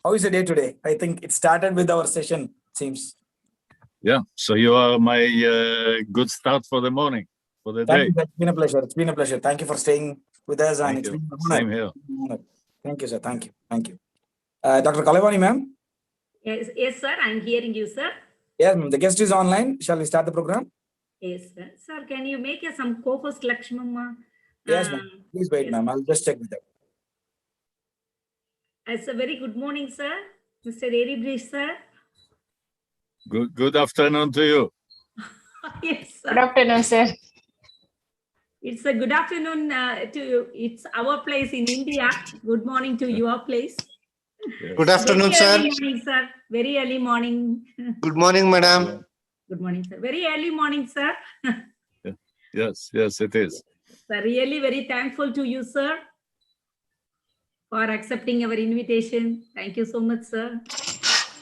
How is the day today? I think it started with our session, seems. Yeah, so you are my good start for the morning, for the day. It's been a pleasure. It's been a pleasure. Thank you for staying with us. Thank And it's you. been an honor. Same here. Thank you, sir. Thank you. Thank you. Dr. Kalevani, ma'am? Yes, sir. I'm hearing you, sir. Yes, ma'am. The guest is online. Shall we start the program? Yes, sir. Sir, can you make some co-host Lakshmamma? Yes, ma'am. Please wait, yes. ma'am. I'll just check with them. It's a very good morning, sir. Mr. ARIE BRISH, sir. Good afternoon to you. Yes, sir. Good afternoon, sir. It's a good afternoon to you. It's our place in India. Good morning to your place. Yes. Good afternoon, Very sir. early morning, sir. Very early morning. Good morning, madam. Good morning, sir. Very early morning, sir. Yes, it is. Sir, really very thankful to you, sir, for accepting our invitation. Thank you so much, sir.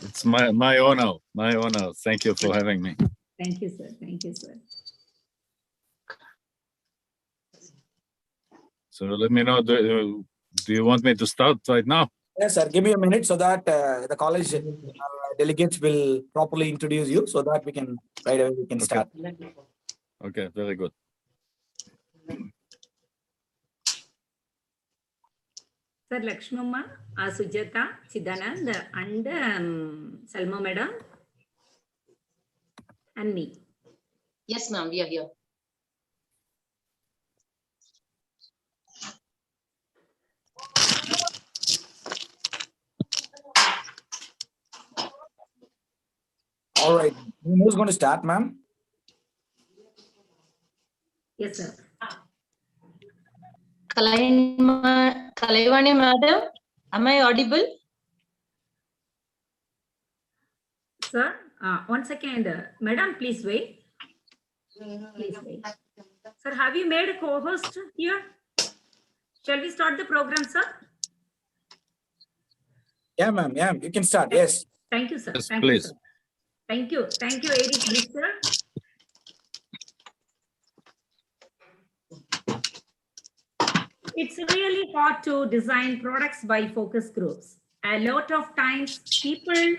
It's my honor. My honor. Thank you for having me. Thank you, sir. Thank you, sir. So let me know, do you want me to start right now? Yes, sir. Give me a minute so that the college delegates will properly introduce you so that we can right away we can start. Okay, very good. Sir, Lakshmamma, Sujata, Chidanand, and Salma madam, and me. Yes, ma'am, we are here. All right. Who's going to start, ma'am? Yes, sir. Kalevani madam, am I audible? Sir, 1 second. Madam, please wait. Please wait. Sir, have you made a co-host here? Shall we start the program, sir? Yeah, ma'am. Yeah, you can start. Yes. Thank you, sir. Yes, Thank please. you, sir. Thank you. Thank you, ARIE BRISH, sir. It's really hard to design products by focus groups. A lot of times people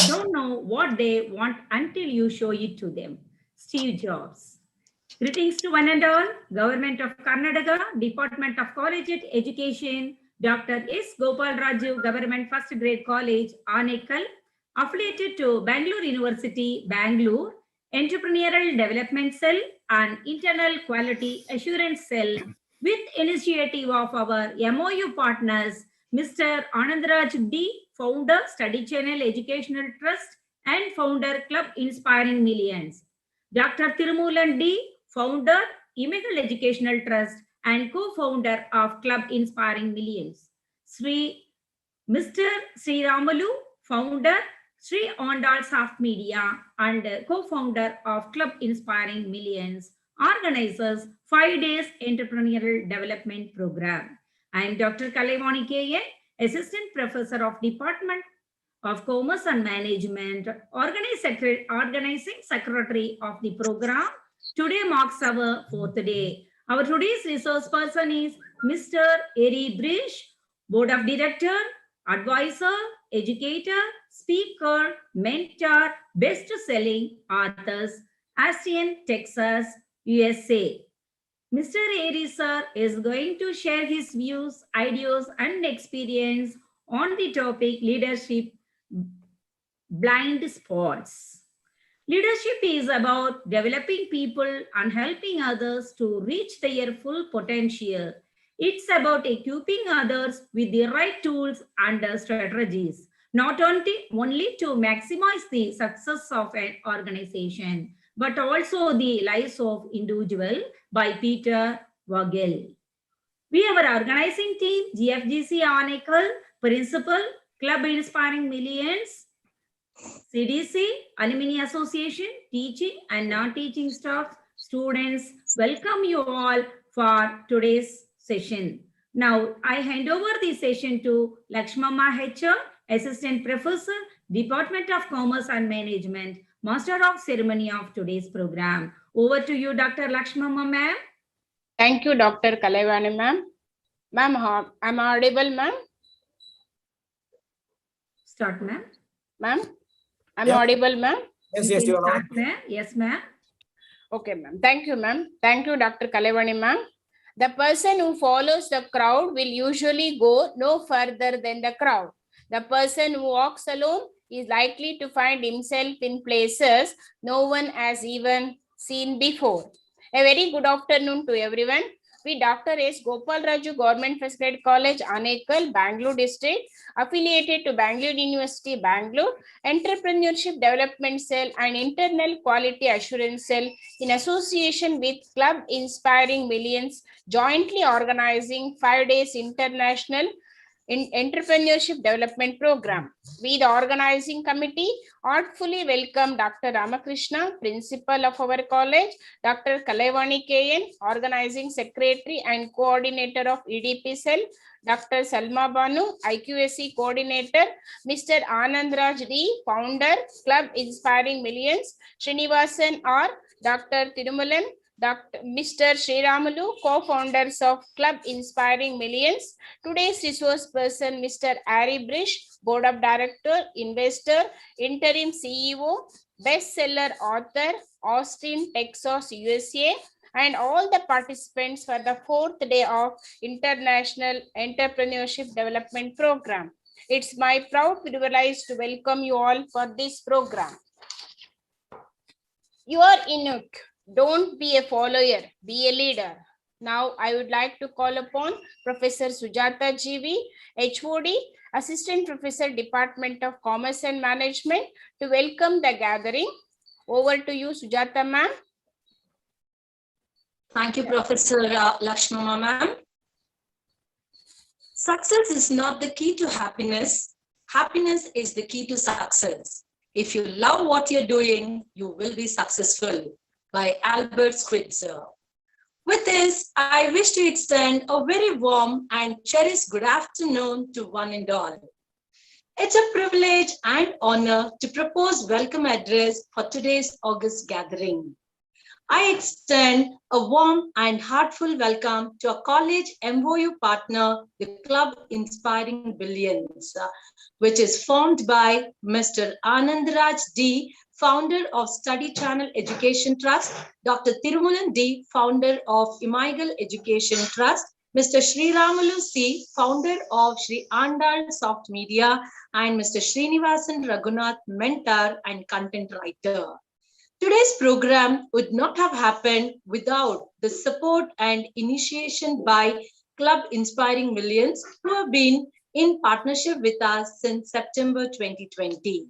don't know what they want until you show it to them. Steve Jobs. Greetings to one and all. Government of Karnataka, Department of College Education, Dr. S. Gopal Raju, Government First Grade College, Anekal, affiliated to Bangalore University, Bangalore, Entrepreneurial Development Cell and Internal Quality Assurance Cell, with initiative of our MOU partners, Mr. Anandraj D, founder, Study Channel Educational Trust, and founder, Club Inspiring Millions. Dr. Tirumulan D, founder, Imagal Educational Trust, and co-founder of Club Inspiring Millions. Mr. Sri Ramalu, founder, Sri Ondal Soft Media, and co-founder of Club Inspiring Millions, organizers 5 days entrepreneurial development program. I am Dr. Kalevani K.A., Assistant Professor of Department of Commerce and Management, Organizing Secretary of the program. Today marks our 4th day. Our today's resource person is Mr. ARIE BRISH, Board of Director, Advisor, Educator, Speaker, Mentor, Best-selling authors, Austin, Texas, USA. Mr. ARIE sir is going to share his views, ideas, and experience on the topic leadership blind spots. Leadership is about developing people and helping others to reach their full potential. It's about equipping others with the right tools and strategies, not only to maximize the success of an organization, but also the lives of individuals, by Peter Vogel. We have our organizing team, GFGC Anekal, Principal, Club Inspiring Millions, CDC, Alumni Association, teaching and non-teaching staff, students, welcome you all for today's session. Now, I hand over the session to Lakshmamma HR, Assistant Professor, Department of Commerce and Management, Master of Ceremony of today's program. Over to you, Dr. Lakshmamma, ma'am. Thank you, Dr. Kalevani, ma'am. Ma'am, I'm audible, ma'am? Start, ma'am. Ma'am, am I Yeah. audible, ma'am? Yes, You yes, can you are start, on. ma'am. Yes, ma'am. Okay, ma'am. Thank you, ma'am. Thank you, Dr. Kalevani, ma'am. The person who follows the crowd will usually go no further than the crowd. The person who walks alone is likely to find himself in places no one has even seen before. A very good afternoon to everyone. We Dr. S. Gopal Raju Government First Grade College, Anekal, Bangalore District, affiliated to Bangalore University, Bangalore, Entrepreneurship Development Cell and Internal Quality Assurance Cell in association with Club Inspiring Millions, jointly organizing 5 days international entrepreneurship development program. We, the organizing committee, artfully welcome Dr. Ramakrishna, principal of our college, Dr. Kalevani KN, organizing secretary and coordinator of EDP cell, Dr. Salma Banu, IQAC coordinator, Mr. Anandraj D, founder, Club Inspiring Millions, Srinivasan R, Dr. Tirumalan, Mr. Sriramalu, co-founders of Club Inspiring Millions. Today's resource person, Mr. ARIE BRISH, Board of Director, Investor, Interim CEO, bestseller author, Austin, Texas, USA, and all the participants for the 4th day of International Entrepreneurship Development Program. It's my proud privilege to welcome you all for this program. You are unique. Don't be a follower, be a leader. Now, I would like to call upon Professor Sujata GV, HOD, Assistant Professor, Department of Commerce and Management, to welcome the gathering. Over to you, Sujata ma'am. Thank you, Professor Lakshmana ma'am. Success is not the key to happiness. Happiness is the key to success. If you love what you're doing, you will be successful. By Albert Schweitzer. With this, I wish to extend a very warm and cherished good afternoon to one and all. It's a privilege and honor to propose welcome address for today's August gathering. I extend a warm and heartfelt welcome to our college MOU partner, the Club Inspiring Billions, which is formed by Mr. Anandraj D, founder of Study Channel Education Trust, Dr. Tirumalan D, founder of Imaigal Education Trust, Mr. Sriramalu C, founder of Sri Andal Soft Media, and Mr. Srinivasan Raghunath, mentor and content writer. Today's program would not have happened without the support and initiation by Club Inspiring Millions, who have been in partnership with us since September 2020.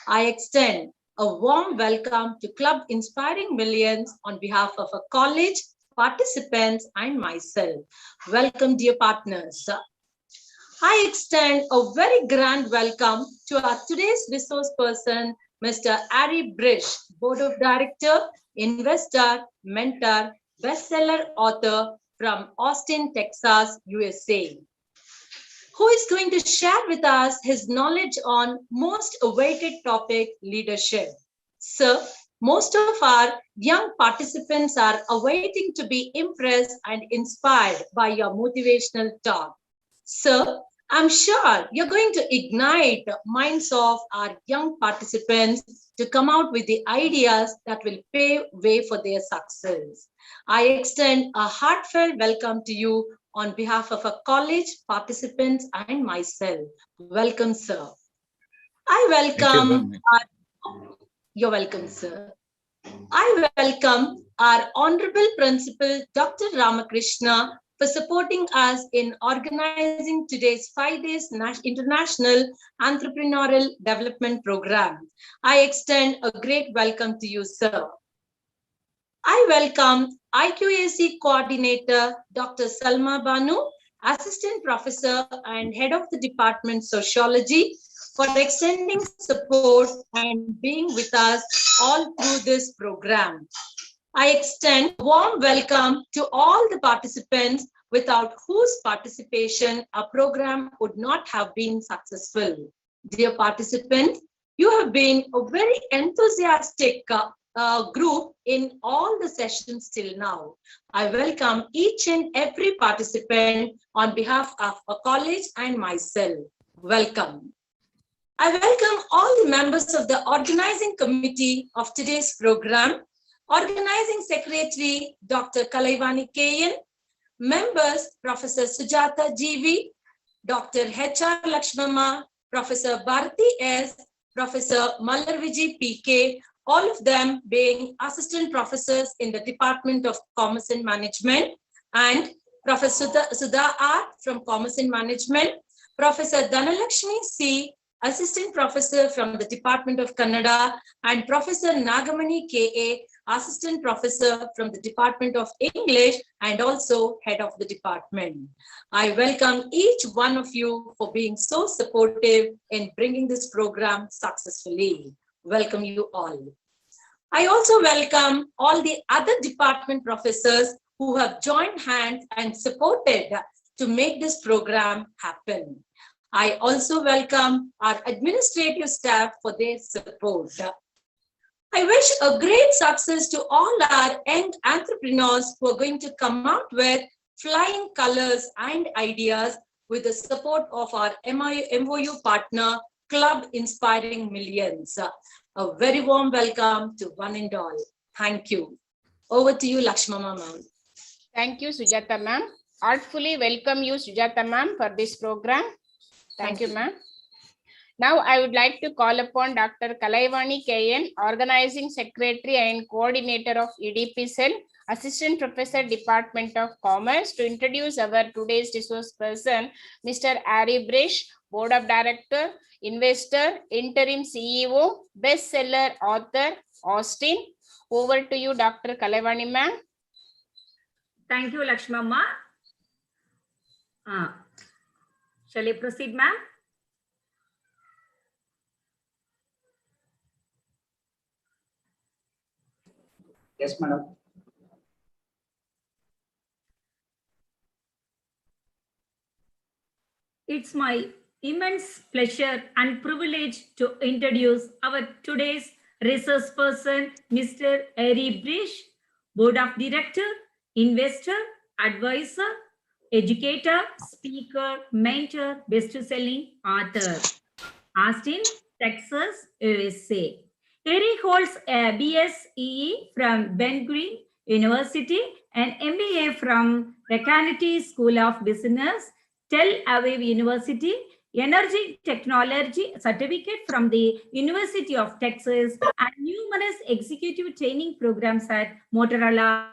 I extend a warm welcome to Club Inspiring Millions on behalf of our college, participants, and myself. Welcome, dear partners. I extend a very grand welcome to our today's resource person, Mr. ARIE BRISH, Board of Director, Investor, Mentor, Bestseller Author from Austin, Texas, USA, who is going to share with us his knowledge on most awaited topic, leadership. Sir, most of our young participants are awaiting to be impressed and inspired by your motivational talk. Sir, I'm sure you're going to ignite the minds of our young participants to come out with the ideas that will pave way for their success. I extend a heartfelt welcome to you on behalf of our college, participants, and myself. Welcome, sir. You're welcome, sir. I welcome our Honorable Principal, Dr. Ramakrishna, for supporting us in organizing today's 5 days International Entrepreneurial Development Program. I extend a great welcome to you, sir. I welcome IQAC Coordinator, Dr. Salma Banu, Assistant Professor and Head of the Department Sociology, for extending support and being with us all through this program. I extend a warm welcome to all the participants without whose participation our program would not have been successful. Dear participants, you have been a very enthusiastic group in all the sessions till now. I welcome each and every participant on behalf of a college and myself. Welcome. I welcome all the members of the organizing committee of today's program, Organizing Secretary Dr. Kalaivani K.N., members Professor Sujata G.V., Dr. H.R. Lakshmama, Professor Bharati S., Professor Malarviji P.K., all of them being assistant professors in the Department of Commerce and Management, and Professor Sudha R. from Commerce and Management, Professor Dhanalakshmi C., assistant professor from the Department of Kannada, and Professor Nagamani K.A., assistant professor from the Department of English and also head of the department. I welcome each one of you for being so supportive in bringing this program successfully. Welcome you all. I also welcome all the other department professors who have joined hands and supported to make this program happen. I also welcome our administrative staff for their support. I wish a great success to all our young entrepreneurs who are going to come out with flying colors and ideas with the support of our MOU partner, Club Inspiring Millions. A very warm welcome to one and all. Thank you. Over to you, Lakshmama ma'am. Thank you, Sujata ma'am. Artfully welcome you, Sujata ma'am, for this program. Thank you, ma'am. Now, I would like to call upon Dr. Kalaivani K.N., Organizing Secretary and Coordinator of EDP Cell, Assistant Professor, Department of Commerce, to introduce our today's resource person, Mr. ARIE BRISH, Board of Director, Investor, Interim CEO, Bestseller Author, Austin. Over to you, Dr. Kalaivani ma'am. Thank you, Lakshmama. Shall I proceed, ma'am? Yes, madam. It's my immense pleasure and privilege to introduce our today's resource person, Mr. ARIE BRISH, Board of Director, Investor, Advisor, Educator, Speaker, Mentor, Best-selling Author, Austin, Texas, USA. ARIE holds a BSEE from Ben Green University and MBA from Recanati School of Business, Tel Aviv University, Energy Technology certificate from the University of Texas, and numerous executive training programs at Motorola.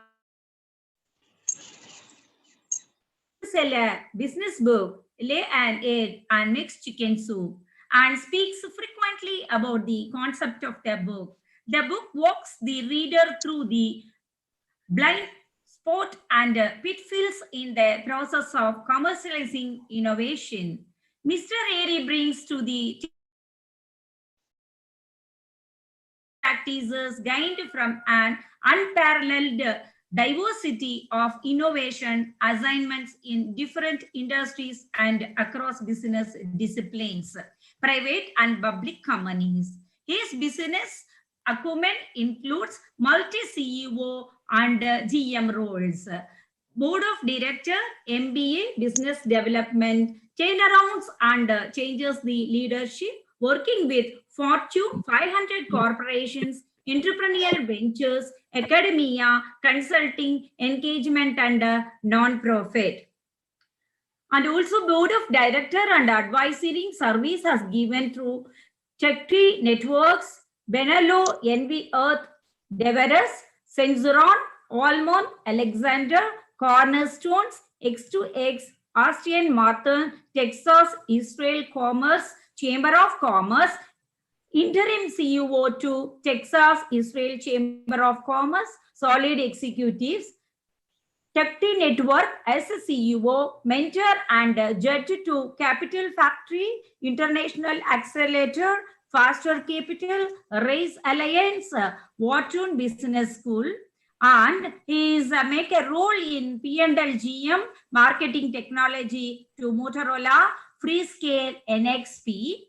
Sell a business book, Lay an Egg and Mix Chicken Soup, and speaks frequently about the concept of the book. The book walks the reader through the blind spot and pitfalls in the process of commercializing innovation. Mr. ARIE brings to the practices gained from an unparalleled diversity of innovation assignments in different industries and across business disciplines, private and public companies. His business acumen includes multi-CEO and GM roles, Board of Director, MBA, Business Development, turnarounds and changes the leadership, working with Fortune 500 corporations, entrepreneurial ventures, academia, consulting, engagement, and non-profit. And also Board of Director and Advisory service has given through Chakri Networks, Benalo, Envy Earth, Deveras, Sensoron, Almond, Alexander, Cornerstones, X2X, Austrian Martin, Texas, Israel Commerce, Chamber of Commerce, Interim CEO to Texas, Israel Chamber of Commerce, Solid Executives, Chakti Network as a CEO, mentor and judge to Capital Factory, International Accelerator, Faster Capital, Race Alliance, Wharton Business School, and he is make a role in P&L GM, Marketing Technology to Motorola, Freescale, NXP.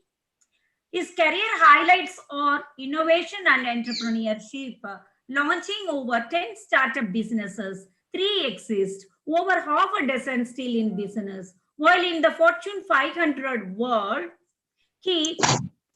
His career highlights are innovation and entrepreneurship, launching over 10 startup businesses, 3 exist, over half a dozen still in business. While in the Fortune 500 world, he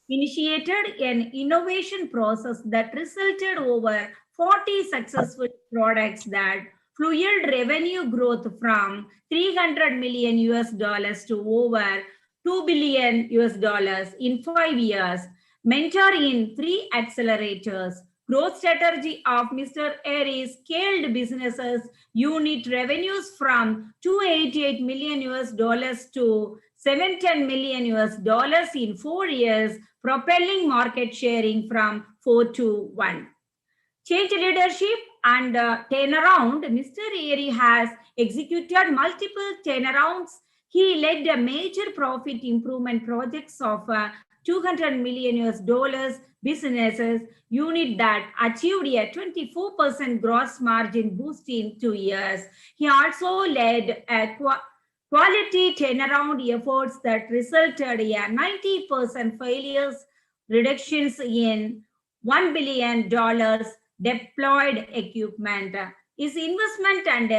initiated an innovation process that resulted over 40 successful products that fueled revenue growth from 300 million US dollars to over 2 billion US dollars in 5 years. Mentor in 3 accelerators. Growth strategy of Mr. ARIE scaled businesses unit revenues from 288 million US dollars to 710 million US dollars in 4 years, propelling market sharing from 4 to 1. Change leadership and turnaround. Mr. ARIE has executed multiple turnarounds. He led a major profit improvement projects of 200 million US dollars businesses unit that achieved a 24% gross margin boost in 2 years. He also led a quality turnaround efforts that resulted in 90% failures reductions in $1 billion deployed equipment. His investment and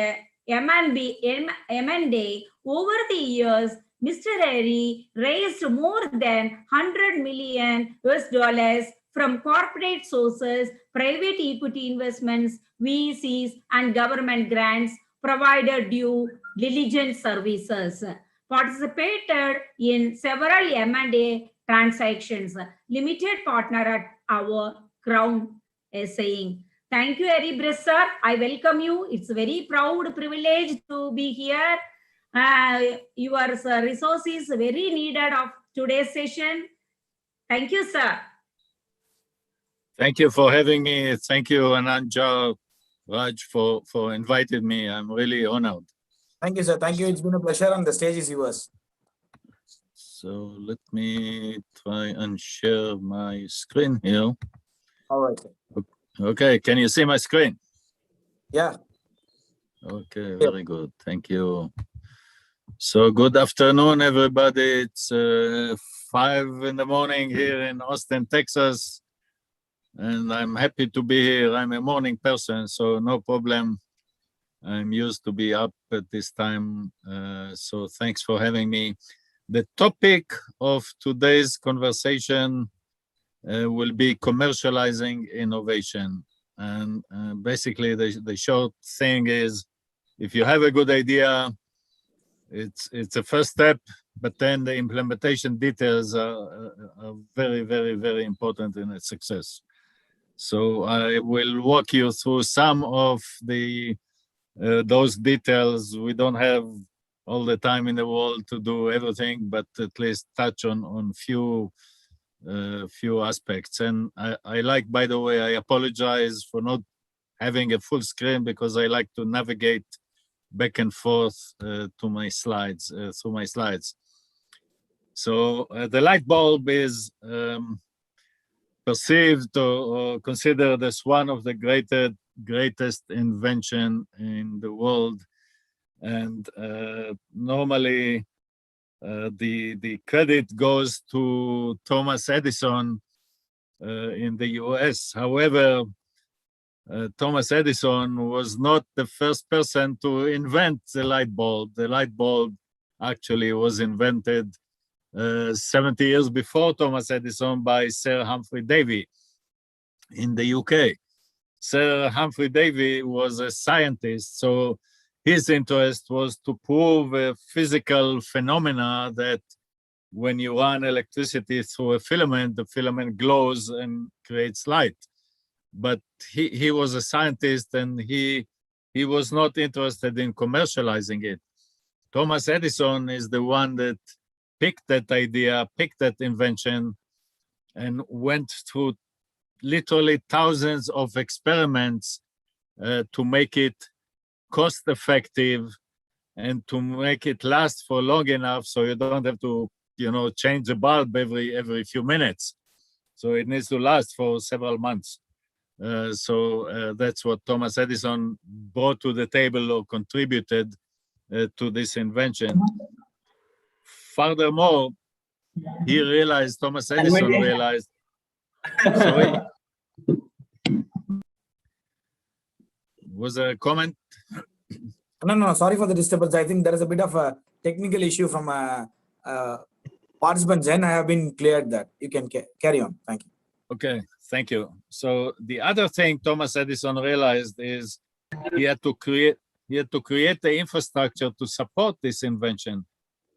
M&A over the years, Mr. ARIE raised more than 100 million US dollars from corporate sources, private equity investments, VCs, and government grants, provided due diligence services, participated in several M&A transactions, limited partner at our crown saying. Thank you, ARIE BRISH, sir. I welcome you. It's a very proud privilege to be here. Your resource is very needed of today's session. Thank you, sir. Thank you for having me. Thank you, Ananja, Raj, for inviting me. I'm really honored. Thank you, sir. Thank you. It's been a pleasure, and the stage is yours. So let me try and share my screen here. All right, sir. Okay, can you see my screen? Yeah. Okay, very good. Thank you. So good afternoon, everybody. It's 5 in the morning here in Austin, Texas. And I'm happy to be here. I'm a morning person, so no problem. I'm used to be up at this time. So thanks for having me. The topic of today's conversation will be commercializing innovation. And basically the short thing is, if you have a good idea, it's a first step, but then the implementation details are very, very, very important in its success. So I will walk you through some of those details. We don't have all the time in the world to do everything, but at least touch on few aspects. And I like, by the way, I apologize for not having a full screen because I like to navigate back and forth to my slides, through my slides. So the light bulb is perceived or considered as one of the greatest invention in the world. And normally the credit goes to Thomas Edison in the US. However, Thomas Edison was not the first person to invent the light bulb. The light bulb actually was invented 70 years before Thomas Edison by Sir Humphrey Davy in the UK. Sir Humphrey Davy was a scientist, so his interest was to prove a physical phenomena that when you run electricity through a filament, the filament glows and creates light. But he was a scientist and he was not interested in commercializing it. Thomas Edison is the one that picked that idea, picked that invention, and went through literally thousands of experiments to make it cost effective and to make it last for long enough so you don't have to, change the bulb every few minutes. So it needs to last for several months. So that's what Thomas Edison brought to the table or contributed to this invention. Furthermore, Thomas Edison realized, sorry, was there a comment? No, sorry for the disturbance. I think there is a bit of a technical issue from participants end, I have been cleared that. You can carry on. Thank you. Okay, thank you. So the other thing Thomas Edison realized is he had to create the infrastructure to support this invention.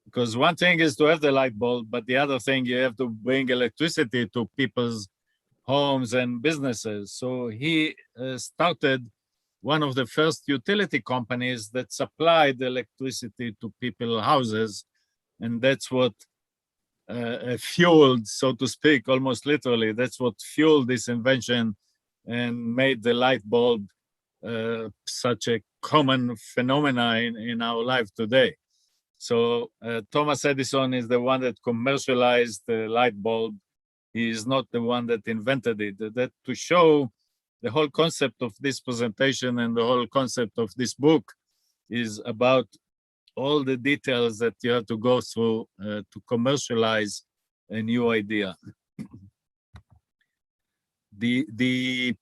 Because one thing is to have the light bulb, but the other thing, you have to bring electricity to people's homes and businesses. So he started one of the first utility companies that supplied electricity to people's houses. And that's what fueled, so to speak, almost literally, that's what fueled this invention and made the light bulb such a common phenomenon in our life today. So Thomas Edison is the one that commercialized the light bulb. He is not the one that invented it. That to show the whole concept of this presentation and the whole concept of this book is about all the details that you have to go through to commercialize a new idea. The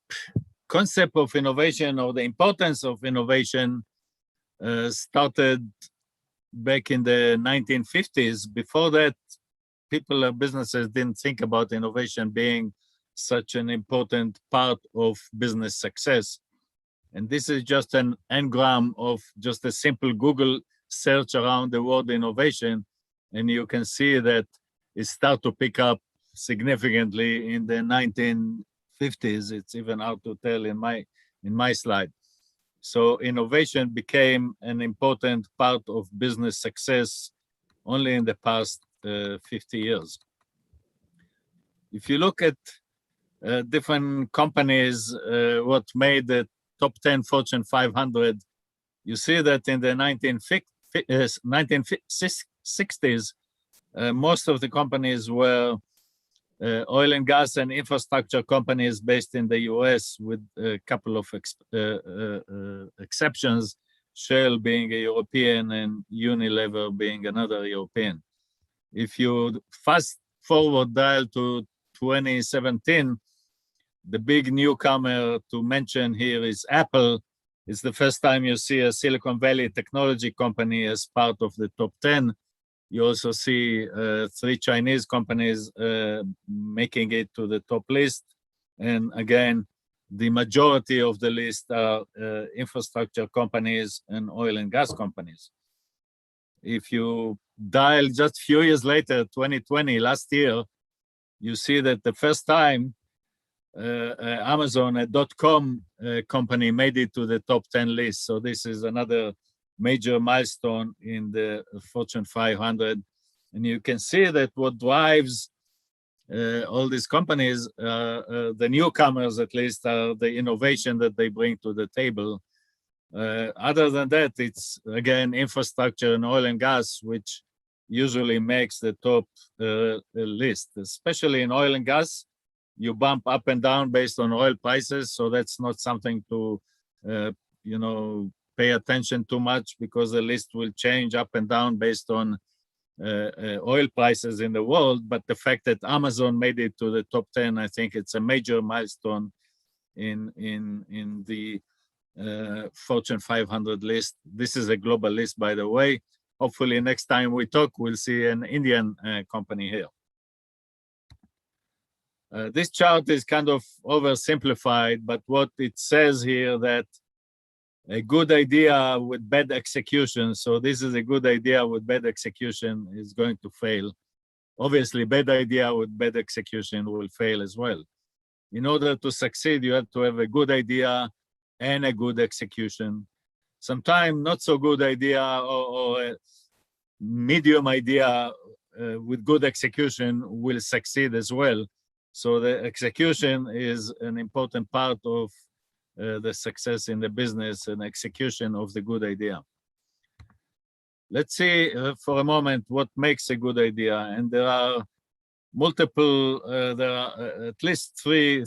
concept of innovation or the importance of innovation started back in the 1950s. Before that, people or businesses didn't think about innovation being such an important part of business success. And this is just an engram of just a simple Google search around the word innovation, and you can see that it started to pick up significantly in the 1950s. It's even hard to tell in my slide. So innovation became an important part of business success only in the past 50 years. If you look at different companies, what made the top 10 Fortune 500, you see that in the 1960s, most of the companies were oil and gas and infrastructure companies based in the US, with a couple of exceptions, Shell being a European and Unilever being another European. If you fast forward dial to 2017, the big newcomer to mention here is Apple. It's the first time you see a Silicon Valley technology company as part of the top 10. You also see 3 Chinese companies making it to the top list. And again, the majority of the list are infrastructure companies and oil and gas companies. If you dial just a few years later, 2020, last year, you see that the first time Amazon, a .com company, made it to the top 10 list. So this is another major milestone in the Fortune 500. And you can see that what drives all these companies, the newcomers at least, are the innovation that they bring to the table. Other than that, it's again infrastructure and oil and gas, which usually makes the top list, especially in oil and gas. You bump up and down based on oil prices, so that's not something to pay attention too much, because the list will change up and down based on oil prices in the world. But the fact that Amazon made it to the top 10, I think it's a major milestone in the Fortune 500 list. This is a global list, by the way. Hopefully next time we talk, we'll see an Indian company here. This chart is kind of oversimplified, but what it says here, that a good idea with bad execution, so this is a good idea with bad execution, is going to fail. Obviously, bad idea with bad execution will fail as well. In order to succeed, you have to have a good idea and a good execution. Sometimes not so good idea or a medium idea with good execution will succeed as well. So the execution is an important part of the success in the business, and execution of the good idea. Let's see for a moment what makes a good idea. And there are multiple, there are at least three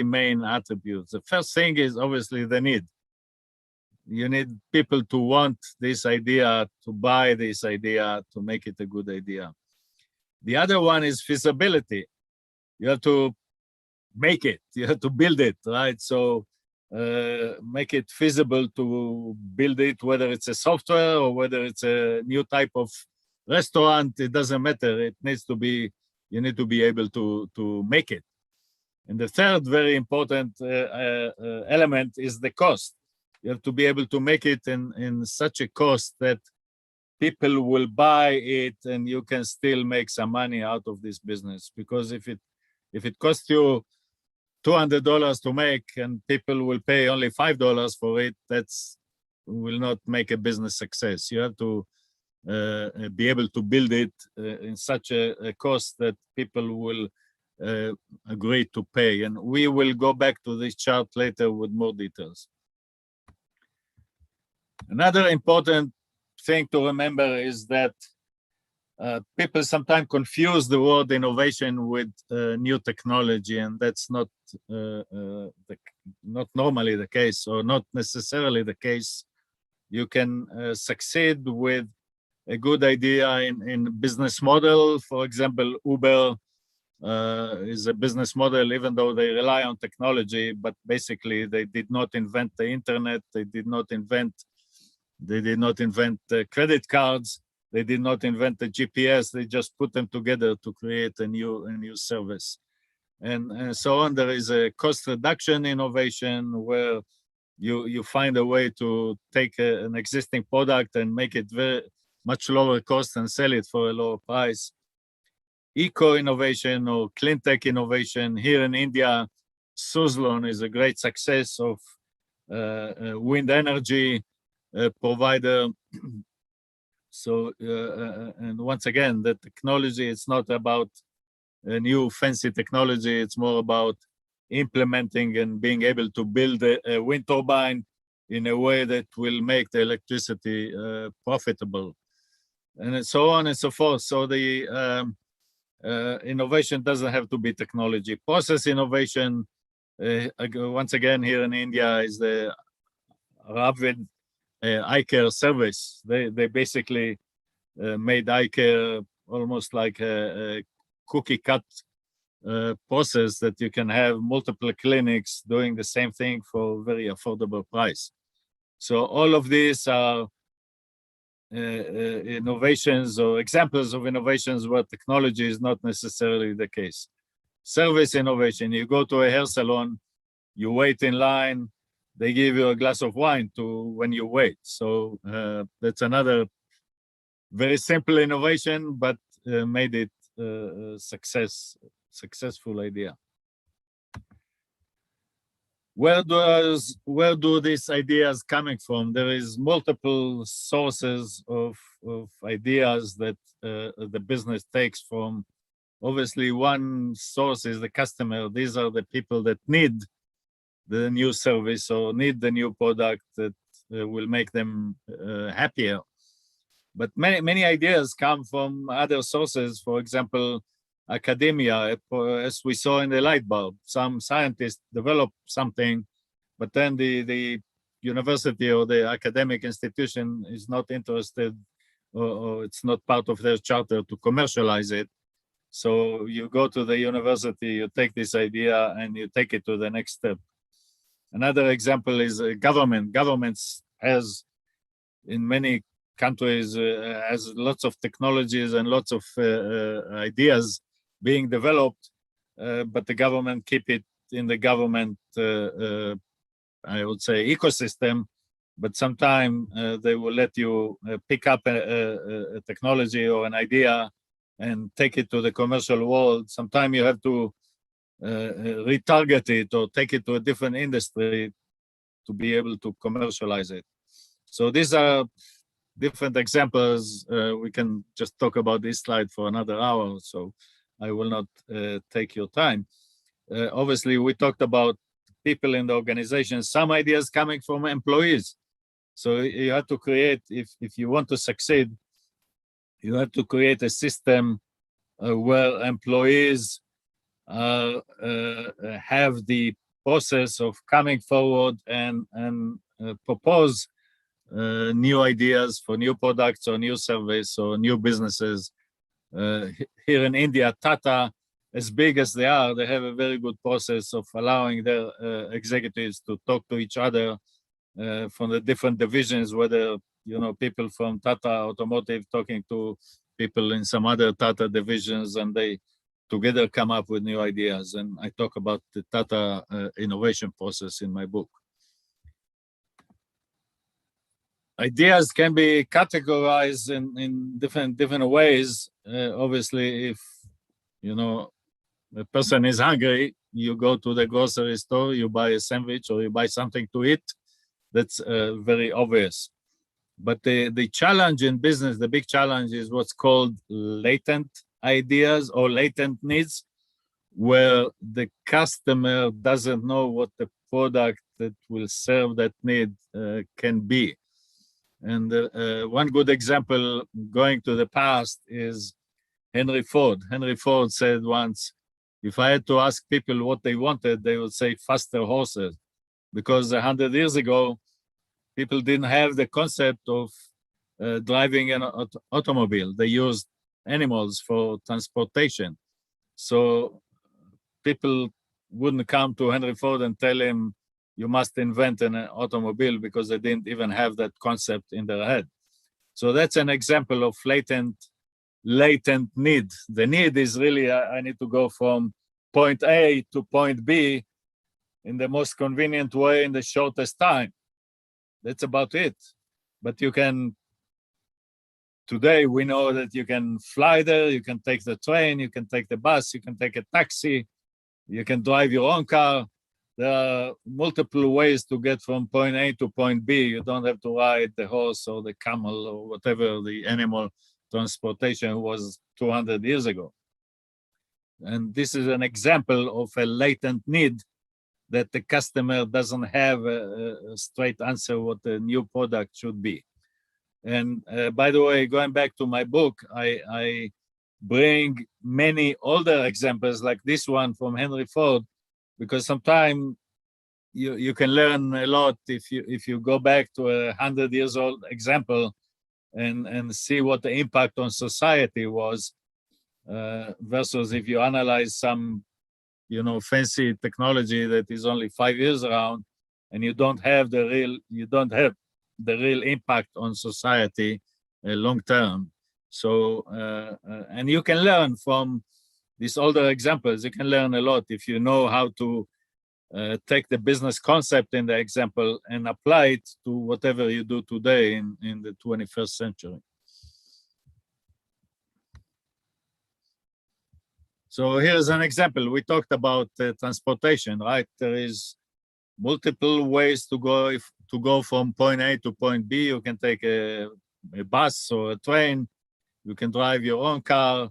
main attributes. The first thing is obviously the need. You need people to want this idea, to buy this idea, to make it a good idea. The other one is feasibility. You have to make it, you have to build it, right? So make it feasible to build it, whether it's a software or whether it's a new type of restaurant, it doesn't matter. It needs to be, you need to be able to make it. And the third very important element is the cost. You have to be able to make it in such a cost that people will buy it and you can still make some money out of this business. Because if it costs you $200 to make and people will pay only $5 for it, that's will not make a business success. You have to be able to build it in such a cost that people will agree to pay. And we will go back to this chart later with more details. Another important thing to remember is that people sometimes confuse the word innovation with new technology, and that's not normally the case, or not necessarily the case. You can succeed with a good idea in business model. For example, Uber is a business model, even though they rely on technology, but basically they did not invent the internet. They did not invent credit cards. They did not invent the GPS. They just put them together to create a new service, and so on. There is a cost reduction innovation where you find a way to take an existing product and make it very much lower cost and sell it for a lower price. Eco innovation or clean tech innovation. Here in India, Suzlon is a great success of wind energy provider. So, and once again, the technology, it's not about a new fancy technology. It's more about implementing and being able to build a wind turbine in a way that will make the electricity profitable, and so on and so forth. So the innovation doesn't have to be technology. Process innovation, once again, here in India, is the Ravid eye care service. They basically made eye care almost like a cookie cut process that you can have multiple clinics doing the same thing for a very affordable price. So all of these are innovations or examples of innovations where technology is not necessarily the case. Service innovation, you go to a hair salon, you wait in line, they give you a glass of wine when you wait. So that's another very simple innovation, but made it a successful idea. Where do these ideas coming from? There is multiple sources of ideas that the business takes from. Obviously, one source is the customer. These are the people that need the new service or need the new product that will make them happier. But many ideas come from other sources. For example, academia, as we saw in the light bulb. Some scientists develop something, but then the university or the academic institution is not interested, or it's not part of their charter to commercialize it. So you go to the university, you take this idea and you take it to the next step. Another example is government. Governments has, in many countries, has lots of technologies and lots of ideas being developed, but the government keep it in the government, I would say, ecosystem. But sometimes they will let you pick up a technology or an idea and take it to the commercial world. Sometimes you have to retarget it or take it to a different industry to be able to commercialize it. So these are different examples. We can just talk about this slide for another hour, so I will not take your time. Obviously, we talked about people in the organization, some ideas coming from employees. So you have to create, if you want to succeed, you have to create a system where employees have the process of coming forward and propose new ideas for new products or new service or new businesses. Here in India, Tata, as big as they are, they have a very good process of allowing their executives to talk to each other from the different divisions, whether people from Tata Automotive talking to people in some other Tata divisions, and they together come up with new ideas. And I talk about the Tata innovation process in my book. Ideas can be categorized in different ways. Obviously, if a person is hungry, you go to the grocery store, you buy a sandwich or you buy something to eat. That's very obvious. But the challenge in business, the big challenge, is what's called latent ideas or latent needs, where the customer doesn't know what the product that will serve that need can be. And one good example, going to the past, is Henry Ford. Henry Ford said once, if I had to ask people what they wanted, they would say faster horses. Because 100 years ago, people didn't have the concept of driving an automobile. They used animals for transportation. So people wouldn't come to Henry Ford and tell him, you must invent an automobile, because they didn't even have that concept in their head. So that's an example of latent need. The need is really, I need to go from point A to point B in the most convenient way in the shortest time. That's about it. But you can, today we know that you can fly there, you can take the train, you can take the bus, you can take a taxi, you can drive your own car. There are multiple ways to get from point A to point B. You don't have to ride the horse or the camel or whatever the animal transportation was 200 years ago. And this is an example of a latent need that the customer doesn't have a straight answer what the new product should be. And by the way, going back to my book, I bring many older examples like this one from Henry Ford, because sometimes you can learn a lot if you go back to 100 years old example and see what the impact on society was, versus if you analyze some fancy technology that is only 5 years around, and you don't have the real impact on society long term. So and you can learn from these older examples. You can learn a lot if you know how to take the business concept in the example and apply it to whatever you do today in the 21st century. So here's an example. We talked about transportation, right? There is multiple ways to go from point A to point B. You can take a bus or a train. You can drive your own car.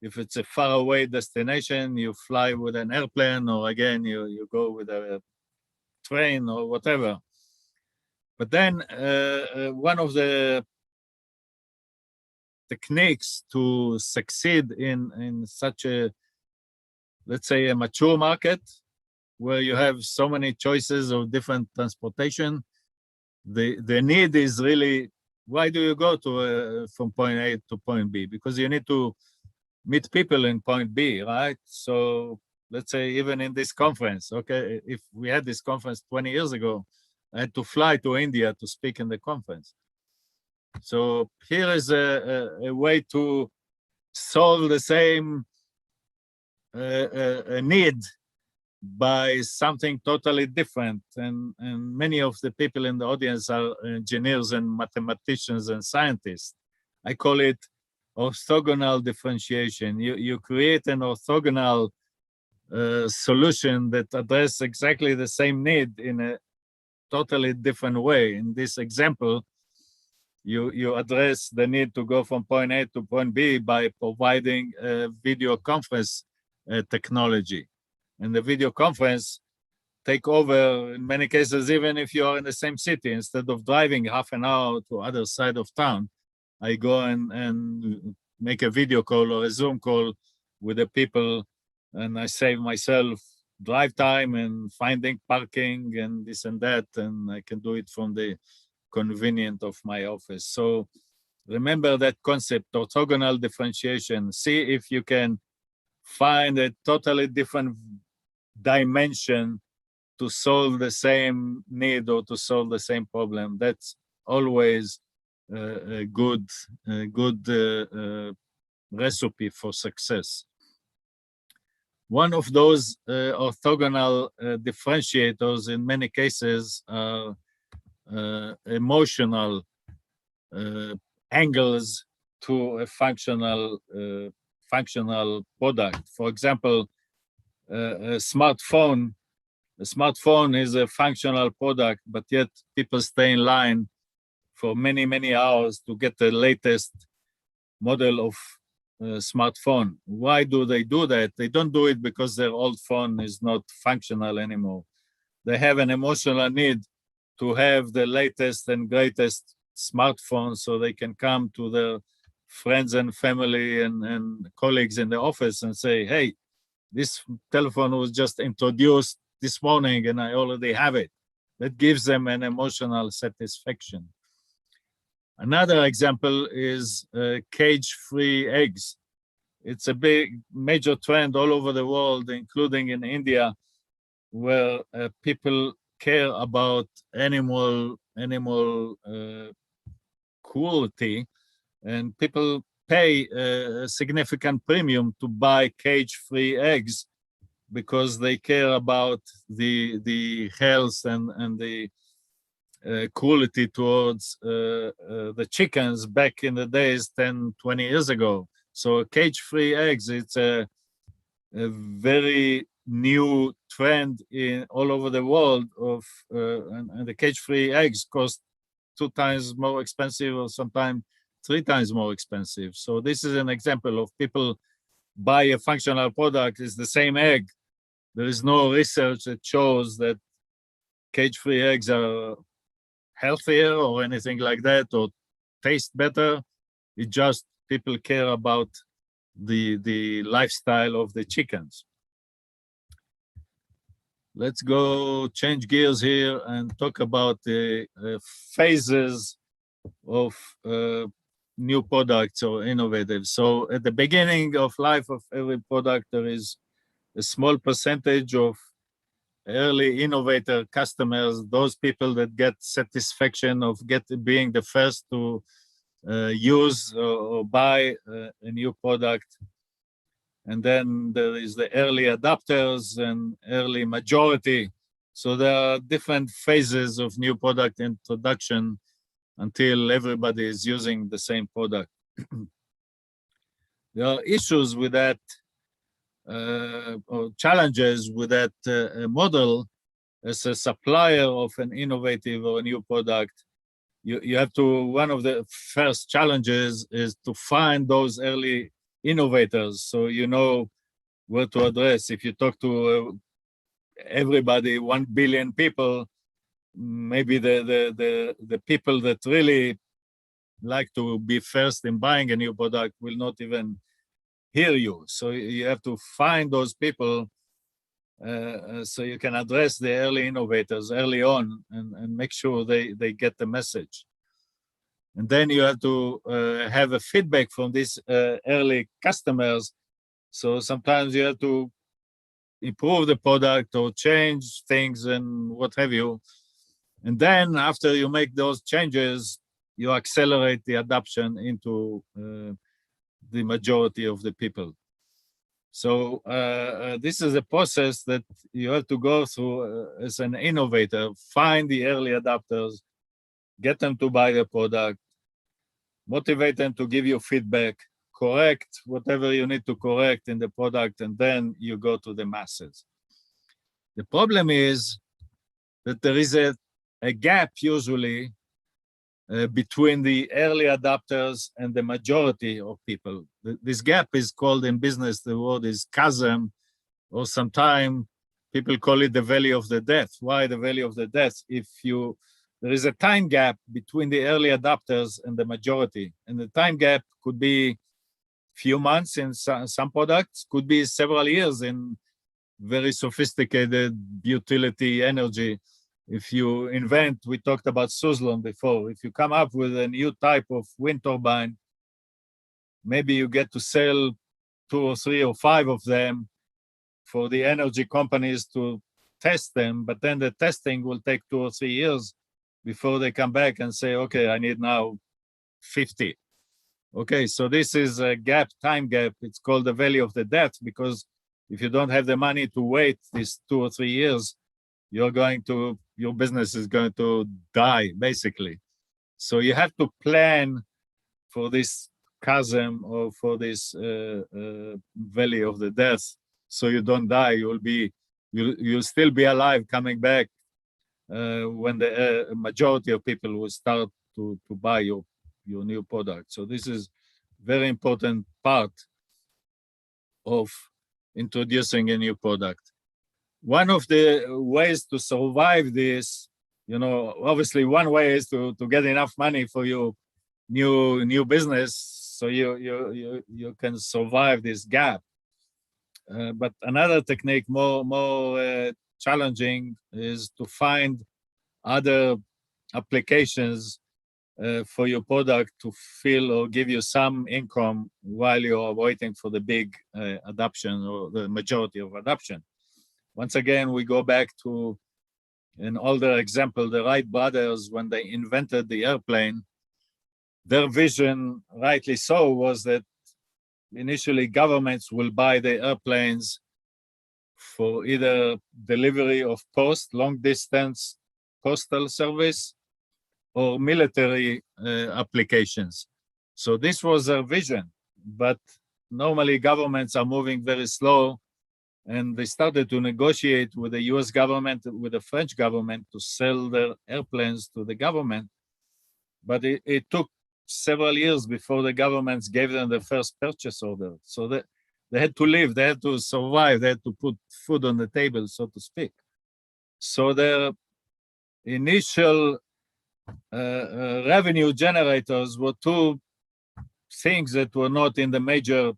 If it's a faraway destination, you fly with an airplane, or again, you go with a train or whatever. But then one of the techniques to succeed in such a, let's say, a mature market where you have so many choices of different transportation, the need is really, why do you go to from point A to point B? Because you need to meet people in point B, right? So let's say even in this conference, okay, if we had this conference 20 years ago, I had to fly to India to speak in the conference. So here is a way to solve the same need by something totally different. And many of the people in the audience are engineers and mathematicians and scientists. I call it orthogonal differentiation. You create an orthogonal solution that addresses exactly the same need in a totally different way. In this example, you address the need to go from point A to point B by providing a video conference technology. And the video conference take over in many cases, even if you are in the same city. Instead of driving half an hour to other side of town, I go and make a video call or a Zoom call with the people, and I save myself drive time and finding parking and this and that, and I can do it from the convenience of my office. So remember that concept, orthogonal differentiation. See if you can find a totally different dimension to solve the same need or to solve the same problem. That's always a good recipe for success. One of those orthogonal differentiators in many cases are emotional angles to a functional product. For example, a smartphone is a functional product, but yet people stay in line for many, many hours to get the latest model of smartphone. Why do they do that? They don't do it because their old phone is not functional anymore. They have an emotional need to have the latest and greatest smartphone so they can come to their friends and family and colleagues in the office and say, hey, this telephone was just introduced this morning and I already have it. That gives them an emotional satisfaction. Another example is cage-free eggs. It's a big major trend all over the world, including in India, where people care about animal cruelty, and people pay a significant premium to buy cage-free eggs because they care about the health and the cruelty towards the chickens back in the days 10, 20 years ago. So cage-free eggs, it's a very new trend in all over the world of and the cage-free eggs cost 2 times more expensive or sometimes 3 times more expensive. So this is an example of people buy a functional product, it's the same egg. There is no research that shows that cage-free eggs are healthier or anything like that or taste better. It just people care about the lifestyle of the chickens. Let's go change gears here and talk about the phases of new products or innovative. So at the beginning of life of every product, there is a small percentage of early innovator customers, those people that get satisfaction of being the first to use or buy a new product. And then there is the early adopters and early majority. So there are different phases of new product introduction until everybody is using the same product. There are issues with that or challenges with that model. As a supplier of an innovative or a new product, you have to, one of the first challenges is to find those early innovators so you know where to address. If you talk to everybody, 1 billion people, maybe the people that really like to be first in buying a new product will not even hear you. So you have to find those people so you can address the early innovators early on and make sure they get the message. And then you have to have a feedback from these early customers. So sometimes you have to improve the product or change things and what have you. And then after you make those changes, you accelerate the adoption into the majority of the people. So this is a process that you have to go through as an innovator, find the early adopters, get them to buy the product, motivate them to give you feedback, correct whatever you need to correct in the product, and then you go to the masses. The problem is that there is a gap usually between the early adopters and the majority of people. This gap is called in business, the word is chasm, or sometimes people call it the valley of the death. Why the valley of the death? There is a time gap between the early adopters and the majority. And the time gap could be few months in some products, could be several years in very sophisticated utility energy. If you invent, we talked about Suzlon before, if you come up with a new type of wind turbine, maybe you get to sell 2 or 3 or 5 of them for the energy companies to test them, but then the testing will take 2 or 3 years before they come back and say, okay, I need now 50. Okay, so this is a gap, time gap. It's called the valley of the death, because if you don't have the money to wait these 2 or 3 years, your business is going to die, basically. So you have to plan for this chasm or for this valley of the death, so you don't die. You'll still be alive, coming back when the majority of people will start to buy your new product. So this is very important part of introducing a new product. One of the ways to survive this, obviously one way is to get enough money for your new business, so you can survive this gap. But another technique, more challenging, is to find other applications for your product to fill or give you some income while you are waiting for the big adoption or the majority of adoption. Once again, we go back to an older example, the Wright brothers. When they invented the airplane, their vision, rightly so, was that initially governments will buy the airplanes for either delivery of long distance postal service or military applications. So this was their vision, but normally governments are moving very slow, and they started to negotiate with the US government, with the French government, to sell their airplanes to the government. But it took several years before the governments gave them the first purchase order. So they had to live, they had to survive, they had to put food on the table, so to speak. So their initial revenue generators were two things that were not in the major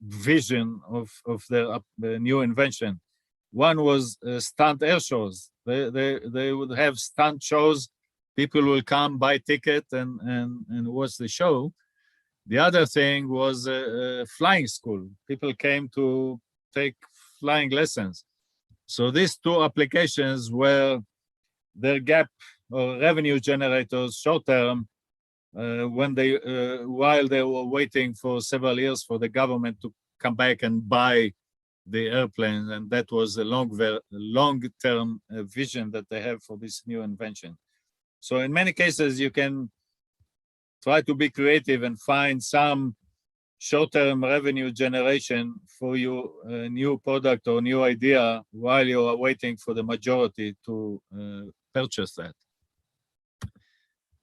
vision of their new invention. One was stunt air shows. They would have stunt shows. People will come, buy ticket, and watch the show. The other thing was flying school. People came to take flying lessons. So these two applications were their gap or revenue generators short term, while they were waiting for several years for the government to come back and buy the airplanes, and that was a long-term vision that they have for this new invention. So in many cases, you can try to be creative and find some short-term revenue generation for your new product or new idea while you are waiting for the majority to purchase that.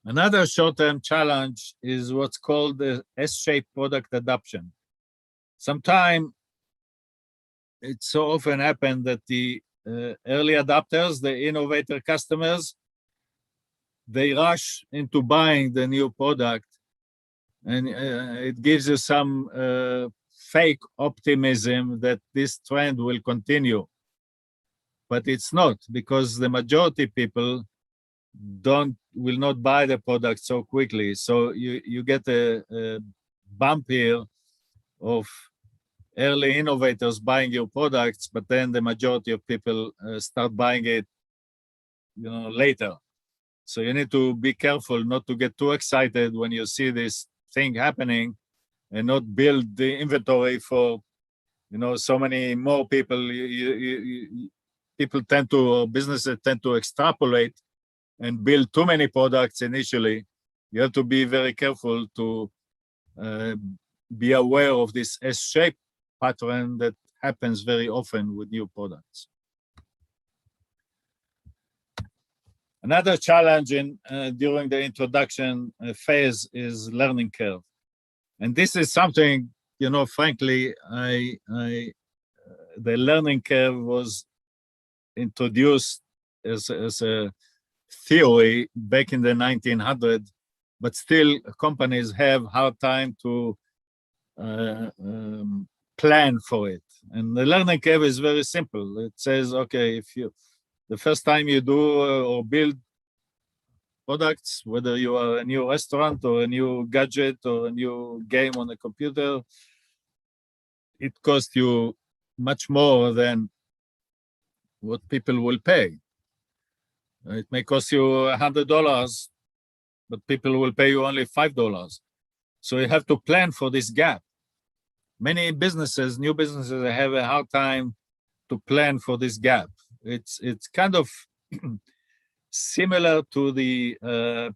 Another short-term challenge is what's called the S-shaped product adoption. Sometimes it so often happens that the early adopters, the innovator customers, they rush into buying the new product, and it gives you some fake optimism that this trend will continue. But it's not, because the majority people will not buy the product so quickly. So you get a bump here of early innovators buying your products, but then the majority of people start buying it later. So you need to be careful not to get too excited when you see this thing happening, and not build the inventory for so many more people. Businesses tend to extrapolate and build too many products initially. You have to be very careful to be aware of this S-shaped pattern that happens very often with new products. Another challenge during the introduction phase is learning curve. And this is something, frankly, the learning curve was introduced as a theory back in the 1900s, but still companies have hard time to plan for it. And the learning curve is very simple. It says, okay, the first time you do or build products, whether you are a new restaurant or a new gadget or a new game on the computer, it costs you much more than what people will pay. It may cost you $100 but people will pay you only $5. So you have to plan for this gap. Many businesses, new businesses, have a hard time to plan for this gap. It's kind of similar to the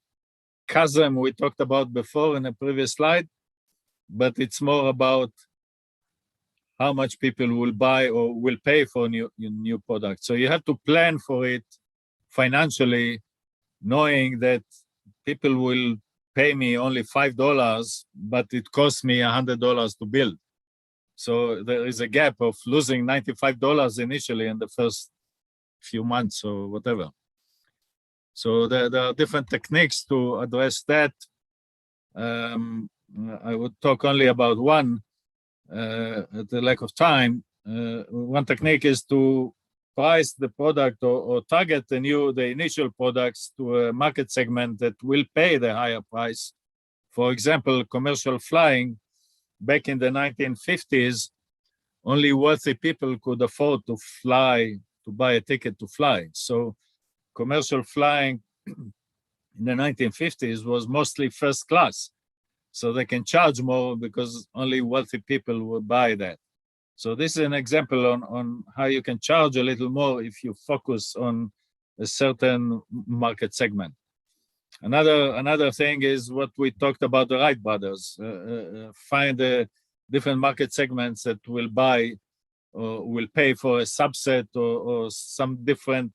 chasm we talked about before in a previous slide, but it's more about how much people will buy or will pay for new product. So you have to plan for it financially, knowing that people will pay me only $5, but it costs me $100 to build. So there is a gap of losing $95 initially in the first few months or whatever. So there are different techniques to address that. I would talk only about one at the lack of time. One technique is to price the product or target the initial products to a market segment that will pay the higher price. For example, commercial flying back in the 1950s, only wealthy people could afford to fly, to buy a ticket to fly. So commercial flying in the 1950s was mostly first class. So they can charge more because only wealthy people will buy that. So this is an example on how you can charge a little more if you focus on a certain market segment. Another thing is what we talked about the Wright brothers. Find different market segments that will buy or will pay for a subset or some different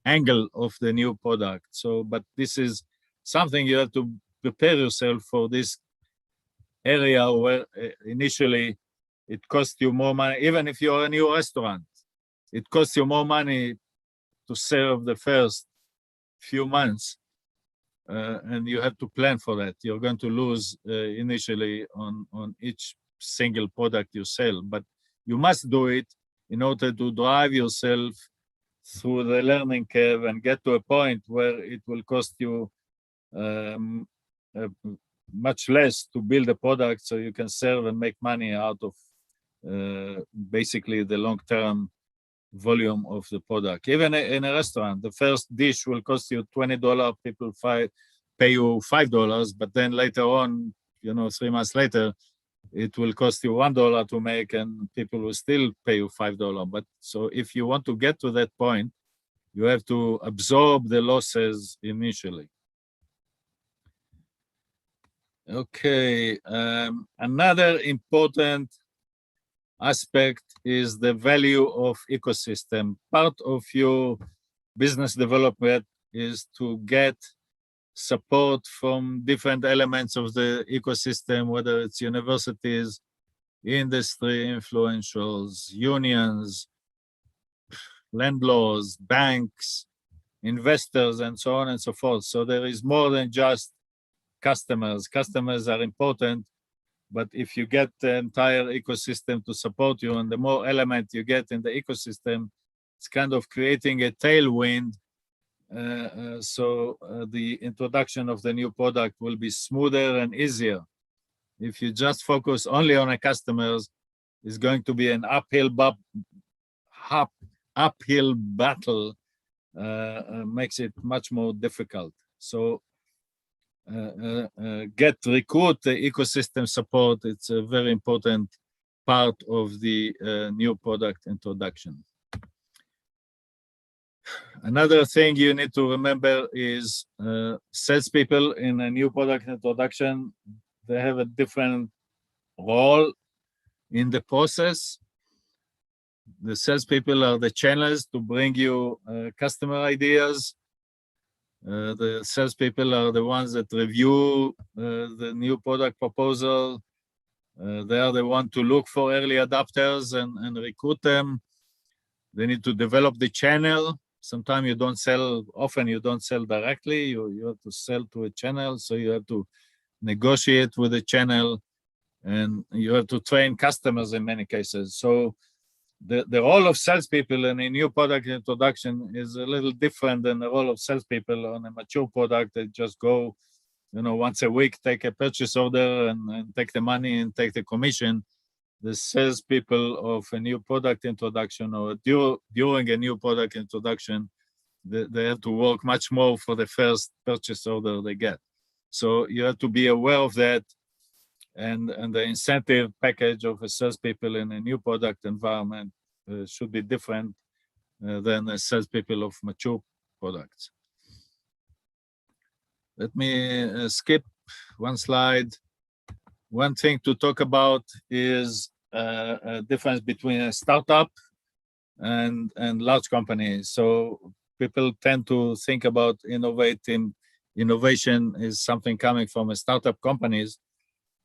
angle of the new product. So, but this is something you have to prepare yourself for, this area where initially it costs you more money. Even if you're a new restaurant, it costs you more money to serve the first few months. And you have to plan for that. You're going to lose initially on each single product you sell, but you must do it in order to drive yourself through the learning curve and get to a point where it will cost you much less to build a product so you can serve and make money out of basically the long-term volume of the product. Even in a restaurant, the first dish will cost you $20, people pay you $5, but then later on, 3 months later, it will cost you $1 to make and people will still pay you $5. But so if you want to get to that point, you have to absorb the losses initially. Okay, another important aspect is the value of ecosystem. Part of your business development is to get support from different elements of the ecosystem, whether it's universities, industry influentials, unions, landlords, banks, investors, and so on and so forth. So there is more than just customers. Customers are important, but if you get the entire ecosystem to support you, and the more element you get in the ecosystem, it's kind of creating a tailwind. So the introduction of the new product will be smoother and easier. If you just focus only on a customers, it's going to be an uphill battle, makes it much more difficult. So recruit the ecosystem support. It's a very important part of the new product introduction. Another thing you need to remember is salespeople in a new product introduction, they have a different role in the process. The salespeople are the channels to bring you customer ideas. The salespeople are the ones that review the new product proposal. They are the ones to look for early adopters and recruit them. They need to develop the channel. Sometimes you don't sell, often you don't sell directly, you have to sell to a channel, so you have to negotiate with the channel and you have to train customers in many cases. So the role of salespeople in a new product introduction is a little different than the role of salespeople on a mature product that just go, once a week, take a purchase order and take the money and take the commission. The salespeople of a new product introduction or during a new product introduction they have to work much more for the first purchase order they get. So you have to be aware of that, and the incentive package of a salespeople in a new product environment should be different than a salespeople of mature products. Let me skip one slide. One thing to talk about is a difference between a startup and large companies. So people tend to think about innovation is something coming from a startup companies.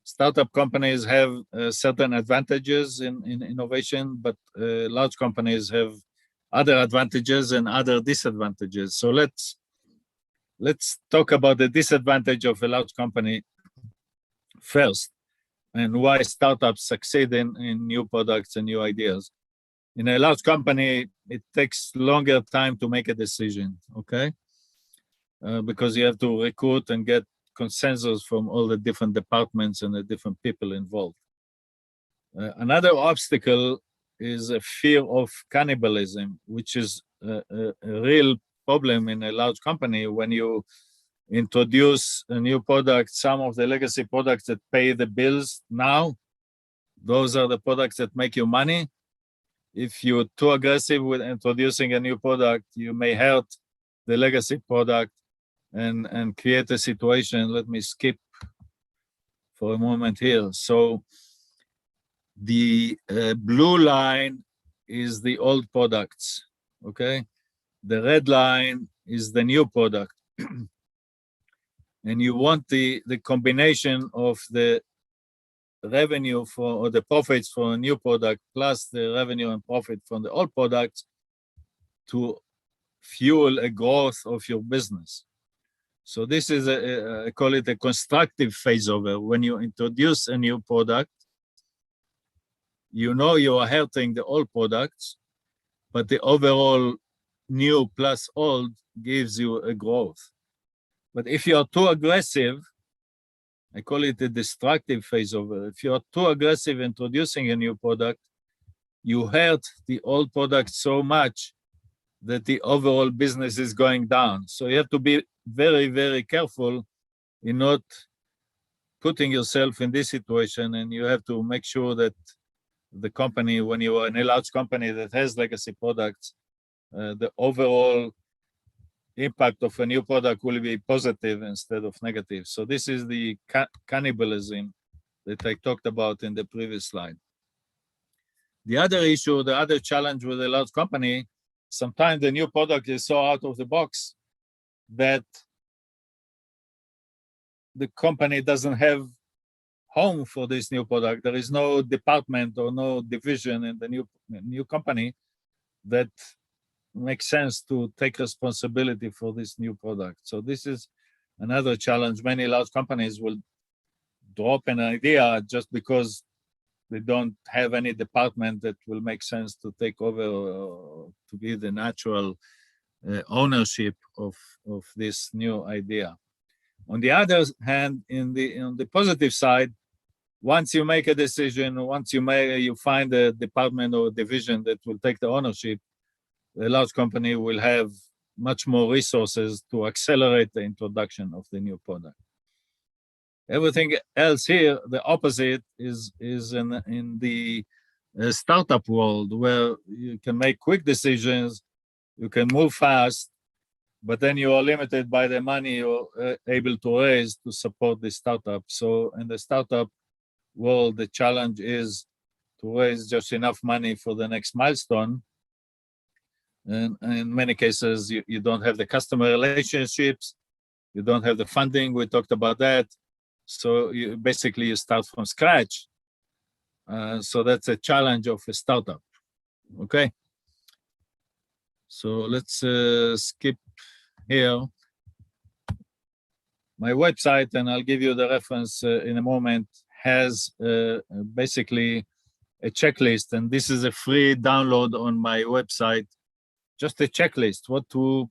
Startup companies have certain advantages in innovation, but large companies have other advantages and other disadvantages. So let's talk about the disadvantage of a large company first, and why startups succeed in new products and new ideas. In a large company, it takes longer time to make a decision, okay? Because you have to recruit and get consensus from all the different departments and the different people involved. Another obstacle is a fear of cannibalism, which is a real problem in a large company. When you introduce a new product, some of the legacy products that pay the bills now, those are the products that make you money. If you're too aggressive with introducing a new product, you may hurt the legacy product and create a situation. Let me skip for a moment here. So the blue line is the old products, okay? The red line is the new product. And you want the combination of the revenue or the profits for a new product plus the revenue and profit from the old products to fuel a growth of your business. So this is I call it a constructive phaseover. When you introduce a new product, you know you are hurting the old products, but the overall new plus old gives you a growth. But if you are too aggressive, I call it a destructive phaseover. If you are too aggressive introducing a new product, you hurt the old product so much that the overall business is going down. So you have to be very, very careful in not putting yourself in this situation, and you have to make sure that the company, when you are in a large company that has legacy products, the overall impact of a new product will be positive instead of negative. So this is the cannibalism that I talked about in the previous slide. The other issue, the other challenge with a large company, sometimes the new product is so out of the box that the company doesn't have home for this new product. There is no department or no division in the new company that makes sense to take responsibility for this new product. So this is another challenge. Many large companies will drop an idea just because they don't have any department that will make sense to take over or to be the natural ownership of this new idea. On the other hand, on the positive side, once you make a decision, once you find a department or division that will take the ownership, the large company will have much more resources to accelerate the introduction of the new product. Everything else here, the opposite, is in the startup world, where you can make quick decisions, you can move fast, but then you are limited by the money you're able to raise to support the startup. So in the startup world, the challenge is to raise just enough money for the next milestone. And in many cases, you don't have the customer relationships, you don't have the funding, we talked about that. So you start from scratch. So that's a challenge of a startup, okay? So let's skip here. My website, and I'll give you the reference in a moment, has basically a checklist, and this is a free download on my website. Just a checklist, what to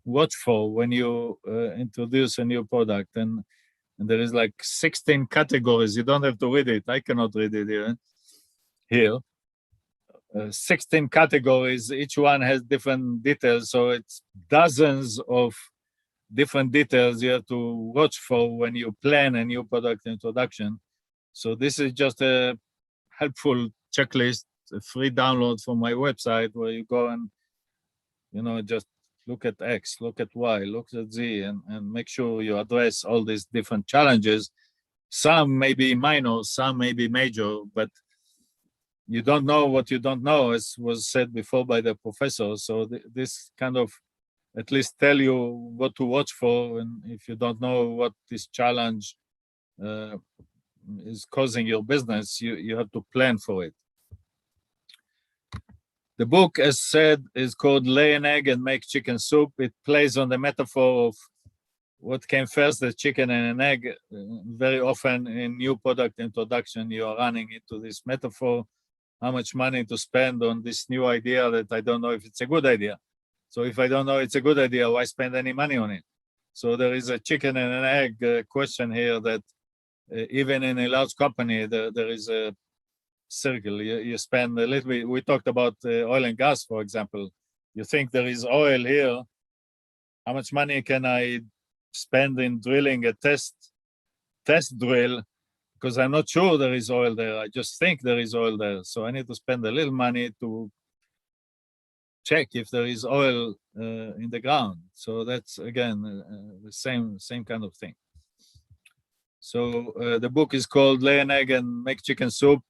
watch for when you introduce a new product. And there is like 16 categories. You don't have to read it. I cannot read it here. 16 categories. Each one has different details, so it's dozens of different details you have to watch for when you plan a new product introduction. So this is just a helpful checklist, a free download from my website, where you go and, just look at X, look at Y, look at Z, and make sure you address all these different challenges. Some may be minor, some may be major, but you don't know what you don't know, as was said before by the professor. So this kind of at least tell you what to watch for, and if you don't know what this challenge is causing your business, you have to plan for it. The book, as said, is called Lay an Egg and Make Chicken Soup. It plays on the metaphor of what came first, the chicken and an egg. Very often in new product introduction, you are running into this metaphor. How much money to spend on this new idea that I don't know if it's a good idea. So if I don't know it's a good idea, why spend any money on it? So there is a chicken and an egg question here, that even in a large company, there is a circle. You spend a little bit. We talked about oil and gas, for example. You think there is oil here. How much money can I spend in drilling a test drill? Because I'm not sure there is oil there. I just think there is oil there. So I need to spend a little money to check if there is oil in the ground. So that's, again, the same kind of thing. So the book is called Lay an Egg and Make Chicken Soup.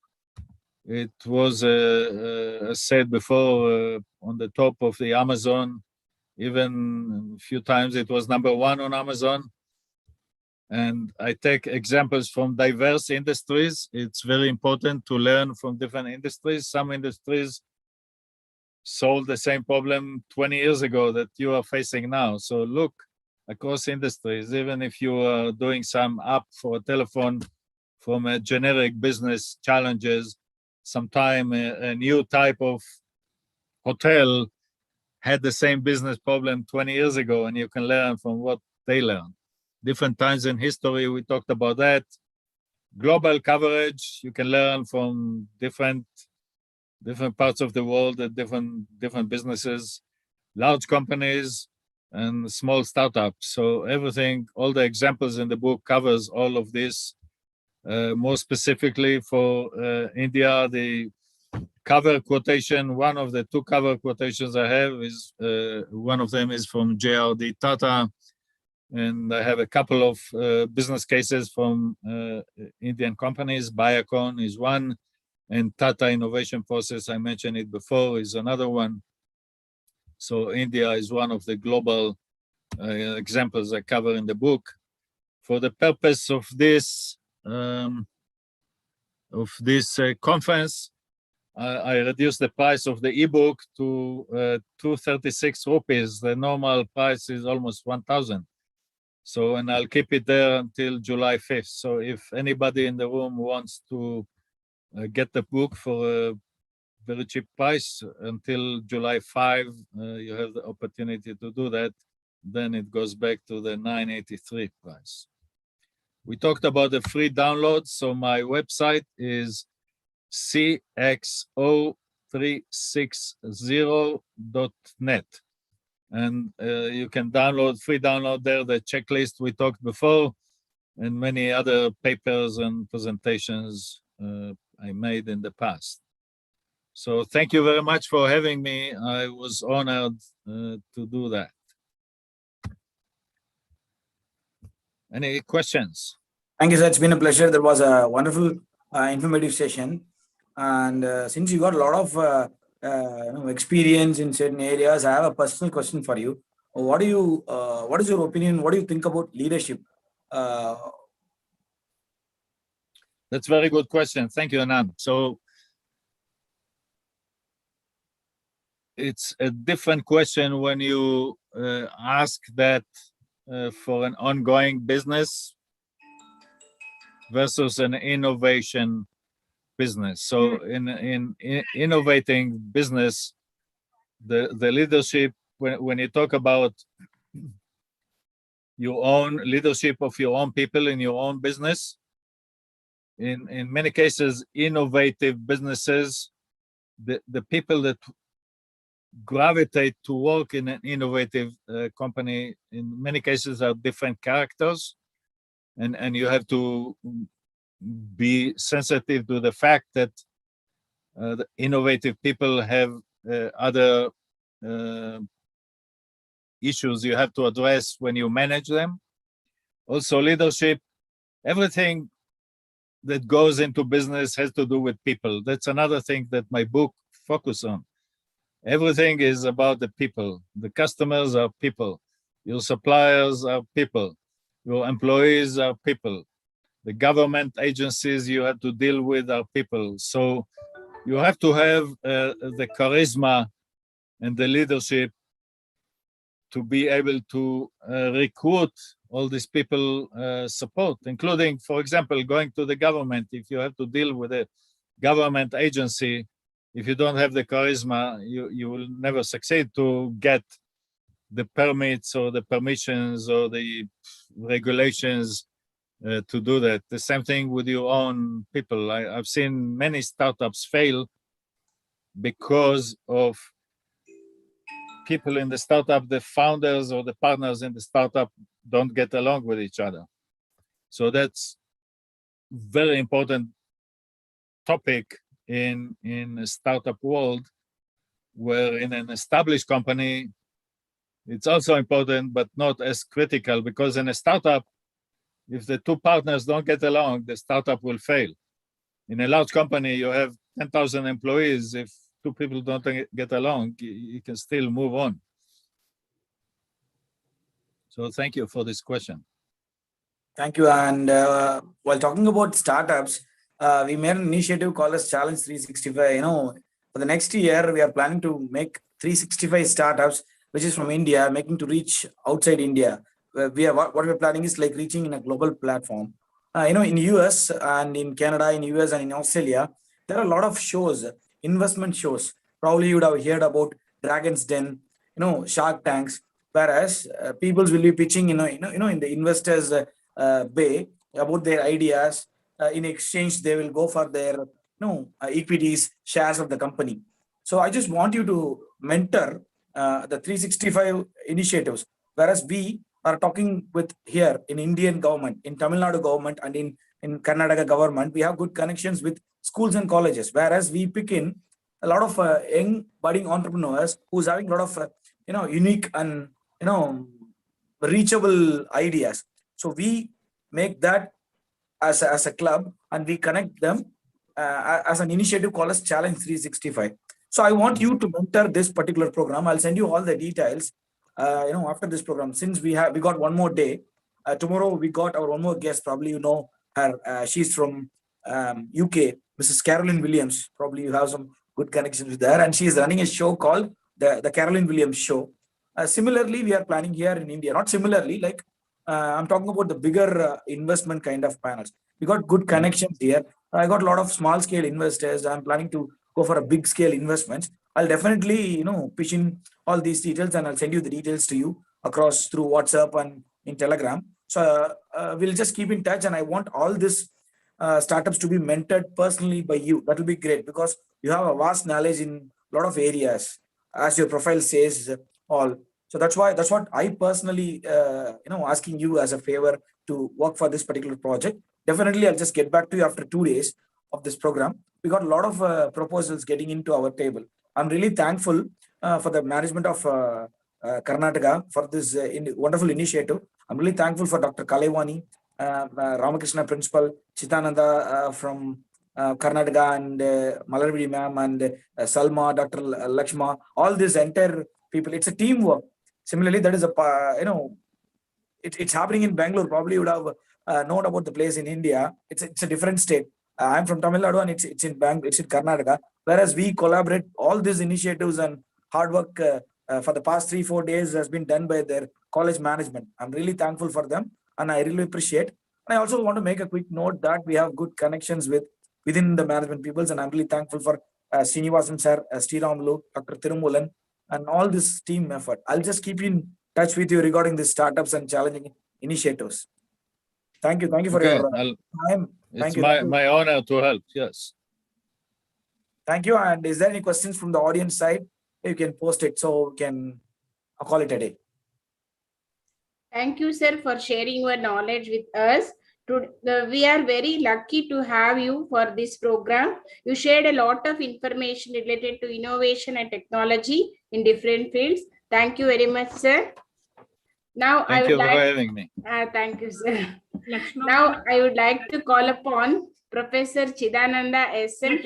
It was, as said before, on the top of the Amazon. Even a few times it was #1 on Amazon. And I take examples from diverse industries. It's very important to learn from different industries. Some industries solved the same problem 20 years ago that you are facing now. So look across industries, even if you are doing some app for a telephone from a generic business challenges, sometime a new type of hotel had the same business problem 20 years ago, and you can learn from what they learned. Different times in history, we talked about that. Global coverage, you can learn from different parts of the world at different businesses, large companies and small startups. So everything, all the examples in the book covers all of this. More specifically for India, the cover quotation, one of the 2 cover quotations I have is, one of them is from JRD Tata, and I have a couple of business cases from Indian companies. Biocon is one, and Tata Innovation Process, I mentioned it before, is another one. So India is one of the global examples I cover in the book. For the purpose of this conference, I reduced the price of the ebook to 236 rupees. The normal price is almost 1,000. So, and I'll keep it there until July 5th. So if anybody in the room wants to get the book for a very cheap price until July 5, you have the opportunity to do that. Then it goes back to the 983 price. We talked about the free download. So my website is cxo360.net. And you can free download there the checklist we talked before, and many other papers and presentations I made in the past. So thank you very much for having me. I was honored to do that. Any questions? Thank you, sir. It's been a pleasure. There was a wonderful, informative session. And since you got a lot of experience in certain areas, I have a personal question for you. What is your opinion? What do you think about leadership? That's a very good question. Thank you, Anand. So it's a different question when you ask that for an ongoing business versus an innovation business. So in innovating business, the leadership, when you talk about your own leadership of your own people in your own business, in many cases, innovative businesses, the people that gravitate to work in an innovative company in many cases are different characters, and you have to be sensitive to the fact that the innovative people have other issues you have to address when you manage them. Also, leadership, everything that goes into business has to do with people. That's another thing that my book focuses on. Everything is about the people. The customers are people. Your suppliers are people. Your employees are people. The government agencies you have to deal with are people. So you have to have the charisma and the leadership to be able to recruit all these people support, including, for example, going to the government. If you have to deal with a government agency, if you don't have the charisma, you will never succeed to get the permits or the permissions or the regulations to do that. The same thing with your own people. I've seen many startups fail because of people in the startup, the founders or the partners in the startup don't get along with each other. So that's very important topic in a startup world, where in an established company, it's also important, but not as critical, because in a startup, if the two partners don't get along, the startup will fail. In a large company, you have 10,000 employees. If two people don't get along, you can still move on. So thank you for this question. Thank you. And while talking about startups, we made an initiative called as Challenge 365. For the next year, we are planning to make 365 startups, which is from India, making to reach outside India. What we're planning is like reaching in a global platform. In US and in Canada, in US and in Australia, there are a lot of shows, investment shows. Probably you would have heard about Dragon's Den, Shark Tanks, whereas people will be pitching, in the investors' bay about their ideas. In exchange, they will go for their, equities, shares of the company. So I just want you to mentor the 365 initiatives, whereas we are talking with here in Indian government, in Tamil Nadu government, and in Karnataka government. We have good connections with schools and colleges, whereas we pick in a lot of young budding entrepreneurs who's having a lot of unique and reachable ideas. So we make that as a club, and we connect them as an initiative called as Challenge 365. So I want you to mentor this particular program. I'll send you all the details after this program. Since we got one more day, tomorrow we got our one more guest. Probably you know her. She's from UK, Mrs. Carolyn Williams. Probably you have some good connections with her, and she is running a show called the Carolyn Williams Show. Similarly, we are planning here in India. Not similarly, like I'm talking about the bigger investment kind of panels. We got good connections here. I got a lot of small scale investors. I'm planning to go for a big scale investments. I'll definitely pitch in all these details, and I'll send you the details to you across through WhatsApp and in Telegram. So we'll just keep in touch, and I want all this startups to be mentored personally by you. That will be great, because you have a vast knowledge in a lot of areas, as your profile says all. So that's what I personally asking you as a favor to work for this particular project. Definitely I'll just get back to you after 2 days of this program. We got a lot of proposals getting into our table. I'm really thankful for the management of Karnataka for this wonderful initiative. I'm really thankful for Dr. Kalevani, Ramakrishna Principal, Chitananda from Karnataka, and Malarvidi ma'am, and Salma, Dr. Lakshma, all this entire people. It's a teamwork. Similarly, that is it's happening in Bangalore. Probably you would have known about the place in India. It's a different state. I'm from Tamil Nadu, and it's in Karnataka. Whereas we collaborate, all these initiatives and hard work for the past 3-4 days has been done by their college management. I'm really thankful for them, and I really appreciate. And I also want to make a quick note that we have good connections within the management peoples, and I'm really thankful for Srinivasan sir, Sriramulu, Dr. Tirumulan, and all this team effort. I'll just keep in touch with you regarding the startups and challenging initiatives. Thank you for your time. It's my honor to help. Yes. Thank you. And is there any questions from the audience side? You can post it so we can call it a day. Thank you, sir, for sharing your knowledge with us. We are very lucky to have you for this program. You shared a lot of information related to innovation and technology in different fields. Thank you very much, sir. Now, Thank you for having me. Thank you, sir. Lakshma Now, I would like to call upon Professor Chidananda S.M.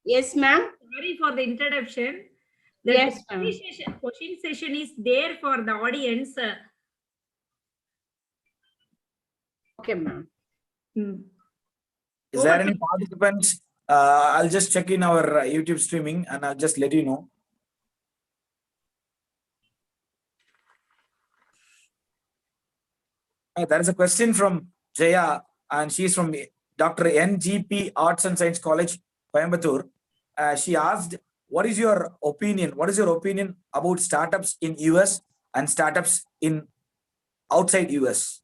Yes, ma'am. Sorry for the introduction. The Yes, ma'am. question session is there for the audience. Okay, ma'am. Is there any participants? I'll just check in our YouTube streaming and I'll just let you know. There is a question from Jaya, and she's from Dr. NGP Arts and Science College, Coimbatore. She asked, what is your opinion? What is your opinion about startups in US and startups in outside US?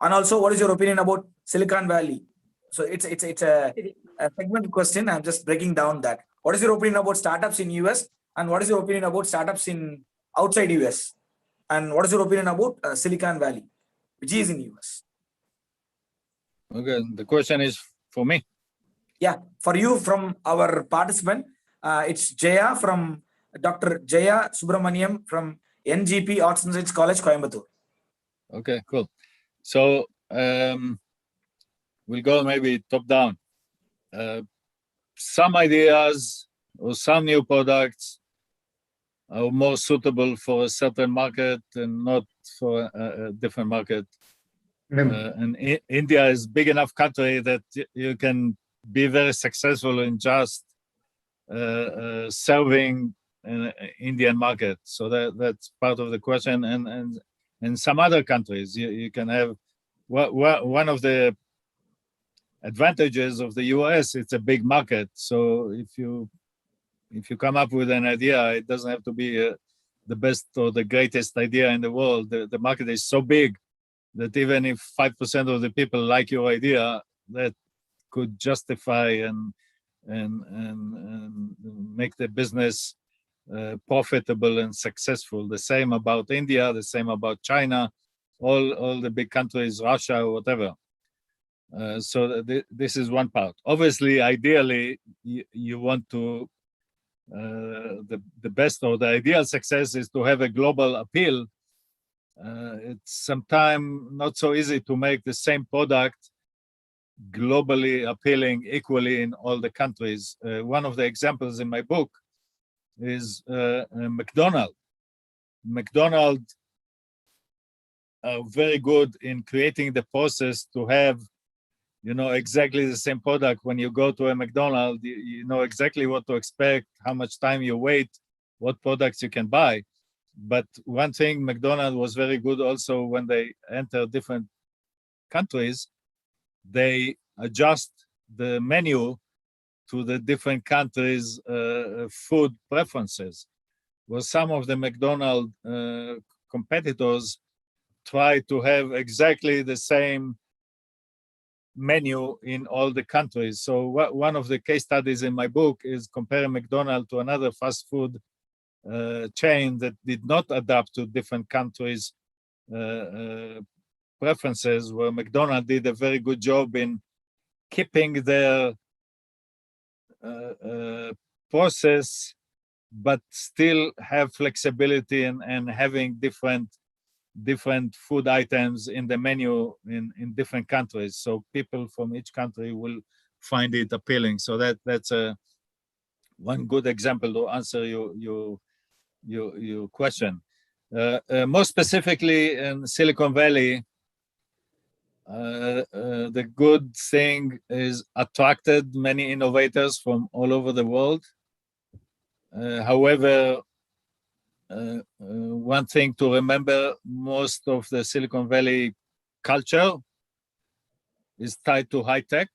And also, what is your opinion about Silicon Valley? So it's a segment question. I'm just breaking down that. What is your opinion about startups in US? And what is your opinion about startups in outside US? And what is your opinion about Silicon Valley, which is in US? Okay, the question is for me. Yeah, for you from our participant, it's Jaya from Dr. Jaya Subramaniam from NGP Arts and Science College, Coimbatore. Okay, cool. So we'll go maybe top down. Some ideas or some new products are more suitable for a certain market and not for a different market. And India is a big enough country that you can be very successful in just serving an Indian market. So that's part of the question. And some other countries, you can have one of the advantages of the US. It's a big market. So if you come up with an idea, it doesn't have to be the best or the greatest idea in the world. The market is so big that even if 5% of the people like your idea, that could justify and make the business profitable and successful. The same about India, the same about China, all the big countries, Russia, whatever. So this is one part. Obviously, ideally, you want to, the best or the ideal success is to have a global appeal. It's sometimes not so easy to make the same product globally appealing equally in all the countries. One of the examples in my book is McDonald's. McDonald's are very good in creating the process to have, exactly the same product. When you go to a McDonald's, you know exactly what to expect, how much time you wait, what products you can buy. But one thing McDonald's was very good also when they enter different countries, they adjust the menu to the different countries' food preferences. Well, some of the McDonald's competitors try to have exactly the same menu in all the countries. So one of the case studies in my book is comparing McDonald's to another fast food chain that did not adapt to different countries' preferences, where McDonald's did a very good job in keeping their process, but still have flexibility and having different food items in the menu in different countries. So people from each country will find it appealing. So that's one good example to answer your question. More specifically in Silicon Valley, the good thing is attracted many innovators from all over the world. However, one thing to remember, most of the Silicon Valley culture is tied to high tech.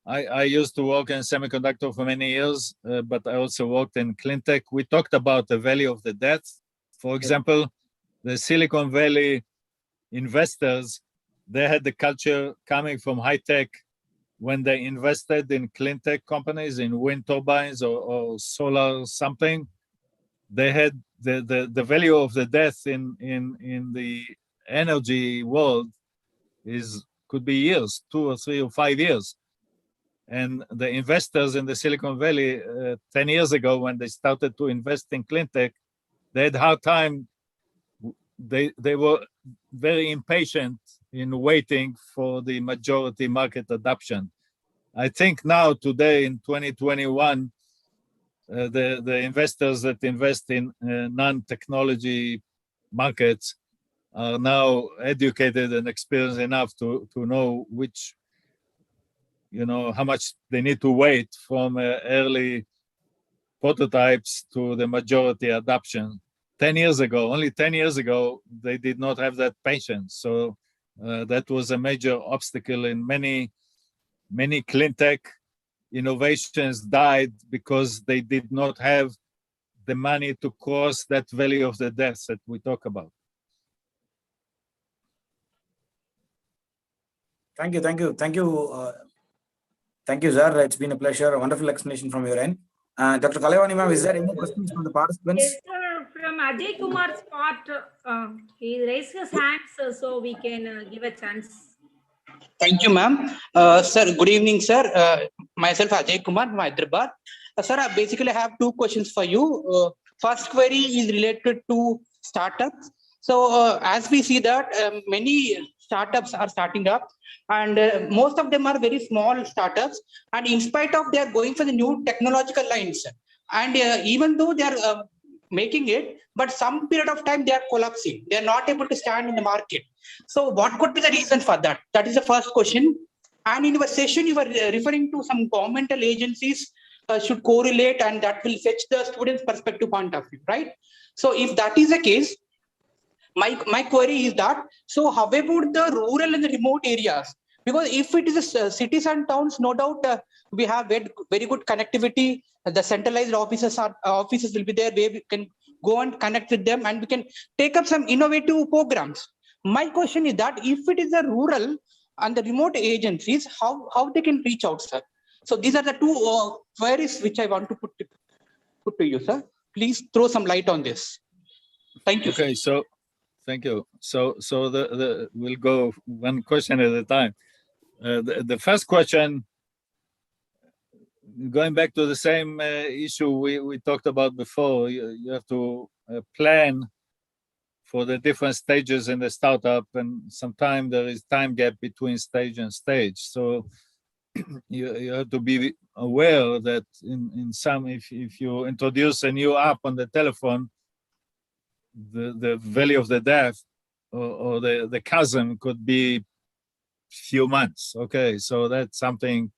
I used to work in semiconductor for many years, but I also worked in clean tech. We talked about the valley of the death. For example, the Silicon Valley investors, they had the culture coming from high tech, when they invested in clean tech companies, in wind turbines or solar something, they had the value of the death in the energy world could be years, 2 or 3 or 5 years. And the investors in the Silicon Valley 10 years ago, when they started to invest in clean tech, they had a hard time. They were very impatient in waiting for the majority market adoption. I think now, today in 2021, the investors that invest in non-technology markets are now educated and experienced enough to know which, how much they need to wait from early prototypes to the majority adoption. 10 years ago, only 10 years ago, they did not have that patience. So that was a major obstacle in many clean tech innovations died because they did not have the money to cross that valley of the death that we talk about. Thank you, sir. It's been a pleasure, a wonderful explanation from your end. Dr. Kalevani ma'am, is there any questions from the participants? Yes, sir. From Ajay Kumar's part, he raised his hands, so we can give a chance. Thank you, ma'am. Sir, good evening, sir. Myself, Ajay Kumar from Hyderabad. Sir, I basically have 2 questions for you. First query is related to startups. So, as we see that many startups are starting up, and most of them are very small startups. And in spite of they are going for the new technological lines, and even though they are making it, but some period of time they are collapsing. They are not able to stand in the market. So what could be the reason for that? That is the first question. And in your session, you were referring to some governmental agencies should correlate, and that will fetch the student's perspective point of view, right? So if that is the case, my query is that, so how about the rural and the remote areas? Because if it is cities and towns, no doubt we have very good connectivity. The centralized offices will be there where we can go and connect with them, and we can take up some innovative programs. My question is that if it is the rural and the remote agencies, how they can reach out, sir? So these are the 2 queries which I want to put to you, sir. Please throw some light on this. Thank you. Okay, so thank you. So we'll go one question at a time. The first question, going back to the same issue we talked about before, you have to plan for the different stages in the startup, and sometimes there is time gap between stage and stage. So you have to be aware that in some, if you introduce a new app on the telephone, the valley of the death or the chasm could be few months. Okay, so that's something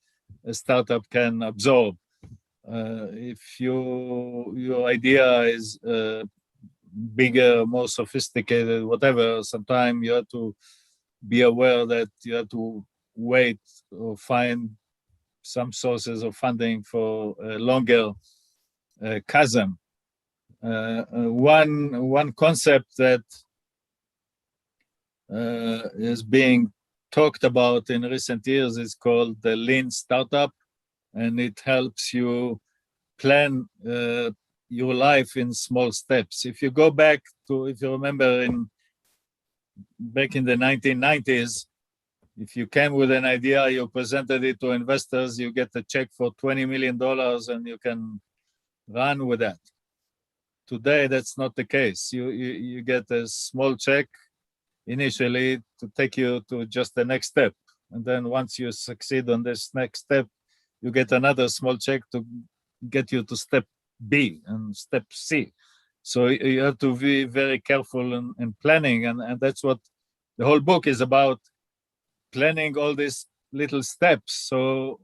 a startup can absorb. If your idea is bigger, more sophisticated, whatever, sometimes you have to be aware that you have to wait or find some sources of funding for a longer chasm. One concept that is being talked about in recent years is called the lean startup, and it helps you plan your life in small steps. If you go back to, if you remember, back in the 1990s, if you came with an idea, you presented it to investors, you get a check for $20 million and you can run with that. Today, that's not the case. You get a small check initially to take you to just the next step. And then once you succeed on this next step, you get another small check to get you to step B and step C. So you have to be very careful in planning. And that's what the whole book is about, planning all these little steps. So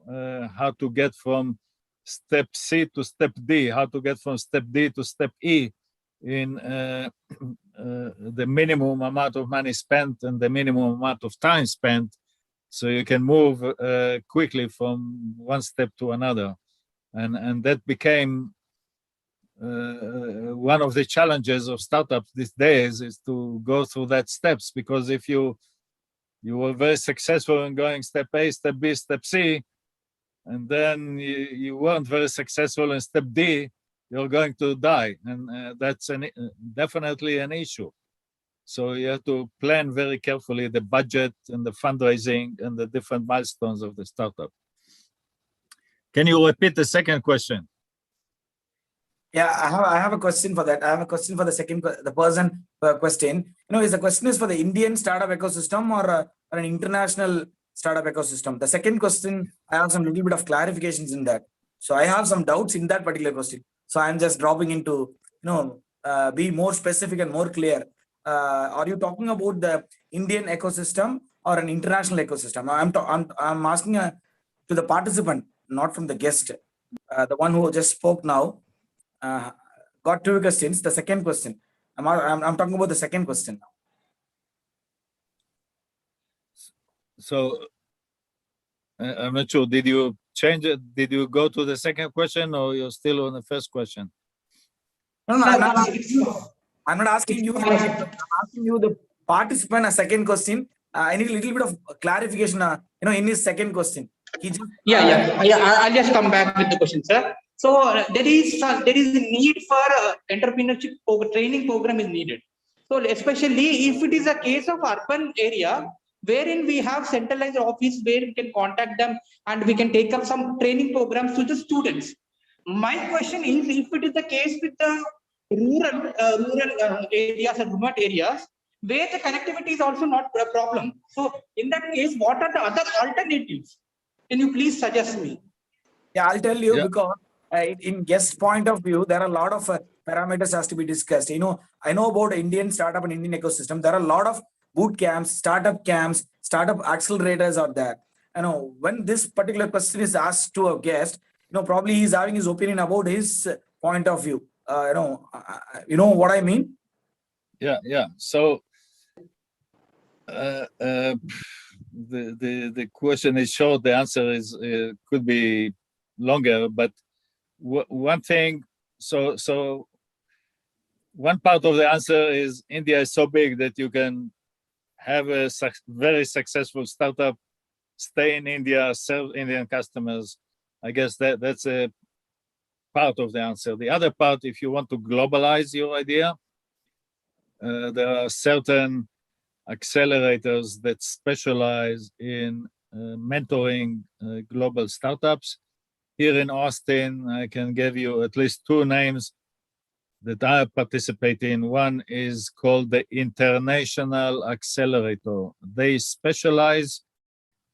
how to get from step C to step D, how to get from step D to step E in the minimum amount of money spent and the minimum amount of time spent, so you can move quickly from one step to another. And that became one of the challenges of startups these days, is to go through that steps, because if you were very successful in going step A, step B, step C, and then you weren't very successful in step D, you're going to die, and that's definitely an issue. So you have to plan very carefully the budget and the fundraising and the different milestones of the startup. Can you repeat the second question? Yeah, I have a question for that. I have a question for the person question. Is the question is for the Indian startup ecosystem or an international startup ecosystem? The second question, I have some little bit of clarifications in that. So I have some doubts in that particular question. So I'm just dropping into, be more specific and more clear. Are you talking about the Indian ecosystem or an international ecosystem? I'm asking to the participant, not from the guest, the one who just spoke now. Got two questions. The second question, I'm talking about the second question now. So I'm not sure. Did you change it? Did you go to the second question, or you're still on the first question? No, I'm not asking you. I'm asking you, the participant, a second question. I need a little bit of clarification. In his second question, he just I'll just come back with the question, sir. So there is a need for entrepreneurship training program is needed. So especially if it is a case of urban area, wherein we have centralized office where we can contact them and we can take up some training programs to the students. My question is, if it is the case with the rural areas and remote areas, where the connectivity is also not a problem. So in that case, what are the other alternatives? Can you please suggest me? Yeah, I'll tell you, because in guest point of view, there are a lot of parameters has to be discussed. I know about Indian startup and Indian ecosystem. There are a lot of boot camps, startup accelerators are there. When this particular question is asked to a guest, probably he's having his opinion about his point of view. You know what I mean? Yeah. So the question is short. The answer is could be longer, but one thing. So one part of the answer is India is so big that you can have a very successful startup, stay in India, serve Indian customers. I guess that's a part of the answer. The other part, if you want to globalize your idea, there are certain accelerators that specialize in mentoring global startups. Here in Austin, I can give you at least two names that I participate in. One is called the International Accelerator. They specialize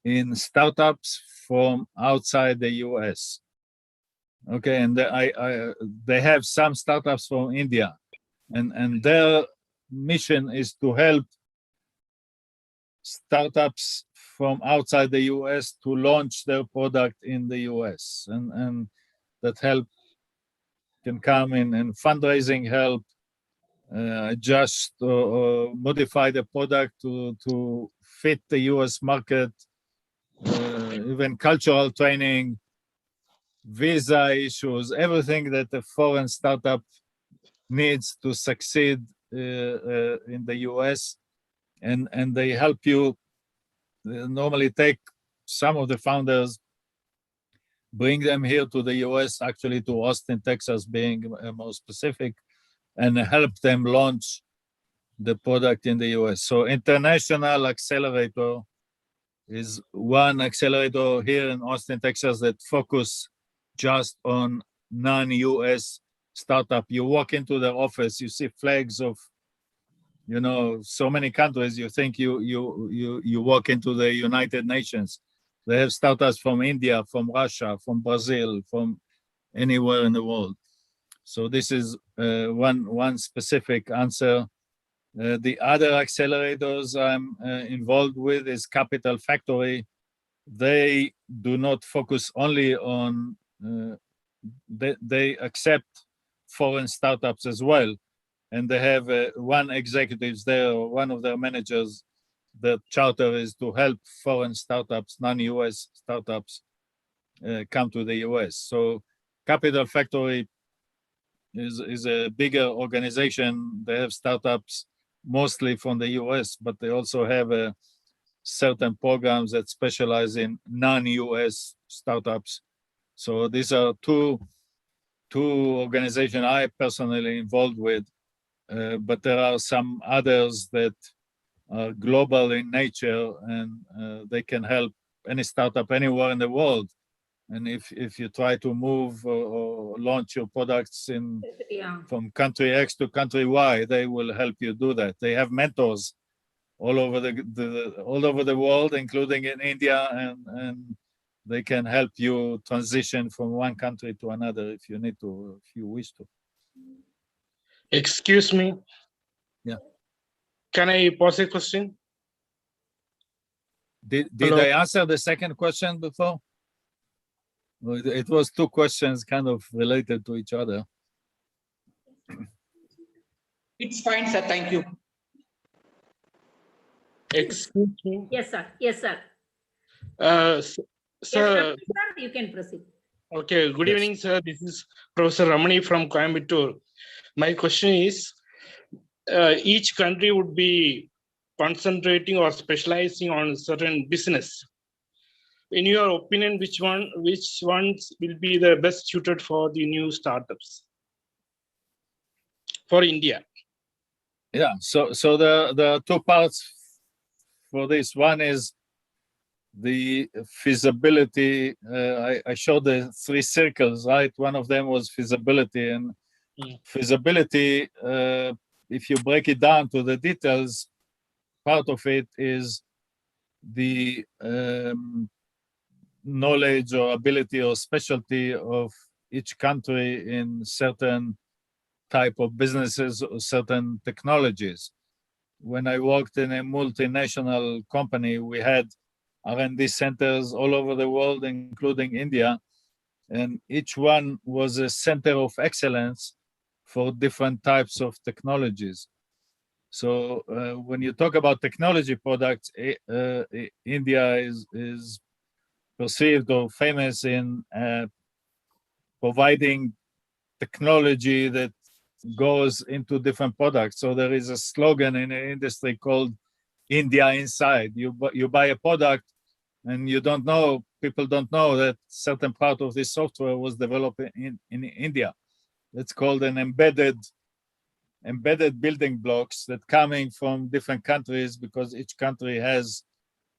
in startups from outside the US. Okay, and they have some startups from India, and their mission is to help startups from outside the US to launch their product in the US, and that help can come in fundraising help, adjust or modify the product to fit the US market, even cultural training, visa issues, everything that a foreign startup needs to succeed in the US, and they help you. Normally take some of the founders, bring them here to the US, actually to Austin, Texas, being more specific, and help them launch the product in the US. So International Accelerator is one accelerator here in Austin, Texas, that focus just on non-US startup. You walk into their office, you see flags of, so many countries. You think you walk into the United Nations. They have startups from India, from Russia, from Brazil, from anywhere in the world. So this is one specific answer. The other accelerators I'm involved with is Capital Factory. They do not focus only on, they accept foreign startups as well. And they have one executive there, or one of their managers, the charter is to help foreign startups, non-US startups, come to the US. So Capital Factory is a bigger organization. They have startups mostly from the US, but they also have certain programs that specialize in non-US startups. So these are two organizations I personally involved with, but there are some others that are global in nature, and they can help any startup anywhere in the world. And if you try to move or launch your products from country X to country Y, they will help you do that. They have mentors all over the world, including in India, and they can help you transition from one country to another if you need to, if you wish to. Excuse me. Yeah. Can I pose a question? Did Hello? I answer the second question before? Well, it was two questions kind of related to each other. It's fine, sir. Thank you. Excuse me. Yes, sir. Yes, sir. Sir, Yes, sir. You can proceed. okay. Good Yes. evening, sir. This is Professor Ramani from Coimbatore. My question is, each country would be concentrating or specializing on certain business. In your opinion, which ones will be the best suited for the new startups for India? Yeah. So the two parts for this. One is the feasibility. I showed the three circles, right? One of them was feasibility, and feasibility, if you break it down to the details, part of it is the knowledge or ability or specialty of each country in certain type of businesses or certain technologies. When I worked in a multinational company, we had R&D centers all over the world, including India, and each one was a center of excellence for different types of technologies. So when you talk about technology products, India is perceived or famous in providing technology that goes into different products. So there is a slogan in the industry called India Inside. You buy a product and you don't know, people don't know that certain part of this software was developed in India. It's called an embedded building blocks that coming from different countries because each country has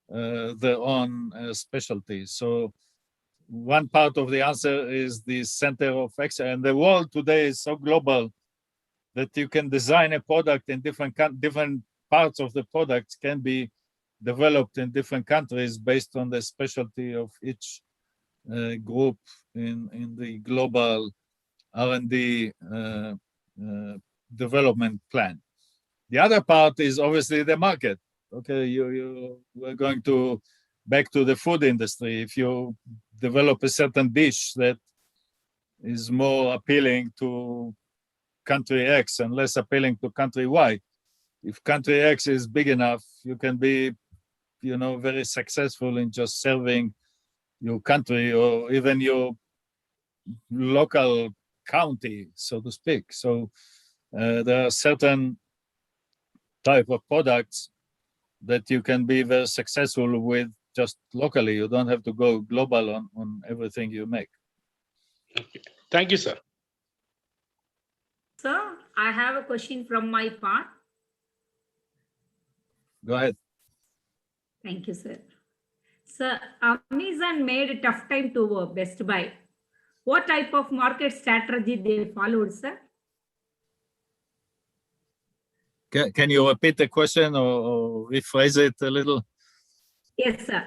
their own specialties. So one part of the answer is the center of excellence. And the world today is so global that you can design a product in different parts of the product can be developed in different countries based on the specialty of each group in the global R&D development plan. The other part is obviously the market. Okay, we're going to back to the food industry. If you develop a certain dish that is more appealing to country X and less appealing to country Y, if country X is big enough, you can be, very successful in just serving your country or even your local county, so to speak. So there are certain type of products that you can be very successful with just locally. You don't have to go global on everything you make. Okay. Thank you, sir. Sir, I have a question from my part. Go ahead. Thank you, sir. Sir, Amazon made a tough time to Best Buy. What type of market strategy they followed, sir? Can you repeat the question or rephrase it a little? Yes, sir.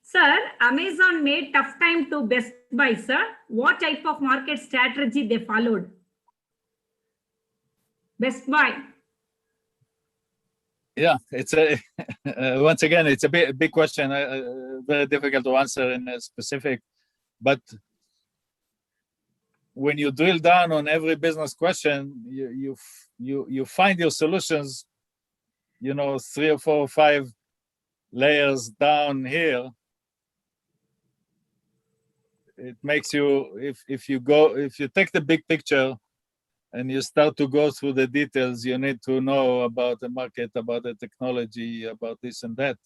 Sir, Amazon made tough time to Best Buy, sir. What type of market strategy they followed? Best Buy. Yeah, it's a once again, it's a big question, very difficult to answer in a specific, but when you drill down on every business question, you find your solutions, 3 or 4 or 5 layers down here. It makes you, if you take the big picture and you start to go through the details, you need to know about the market, about the technology, about this and that.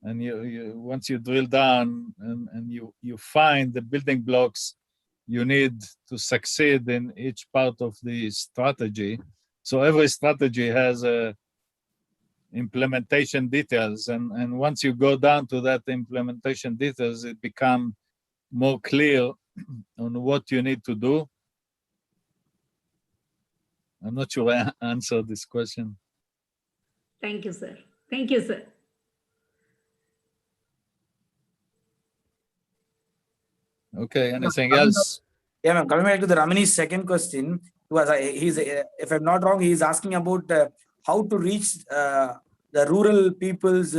and you once you drill down and you find the building blocks you need to succeed in each part of the strategy. So every strategy has a implementation details, and once you go down to that implementation details, it becomes more clear on what you need to do. I'm not sure I answered this question. Thank you, sir. Thank you, sir. Okay, anything else? Yeah, ma'am. Coming back to the Ramani's second question, he's if I'm not wrong, he's asking about how to reach the rural people's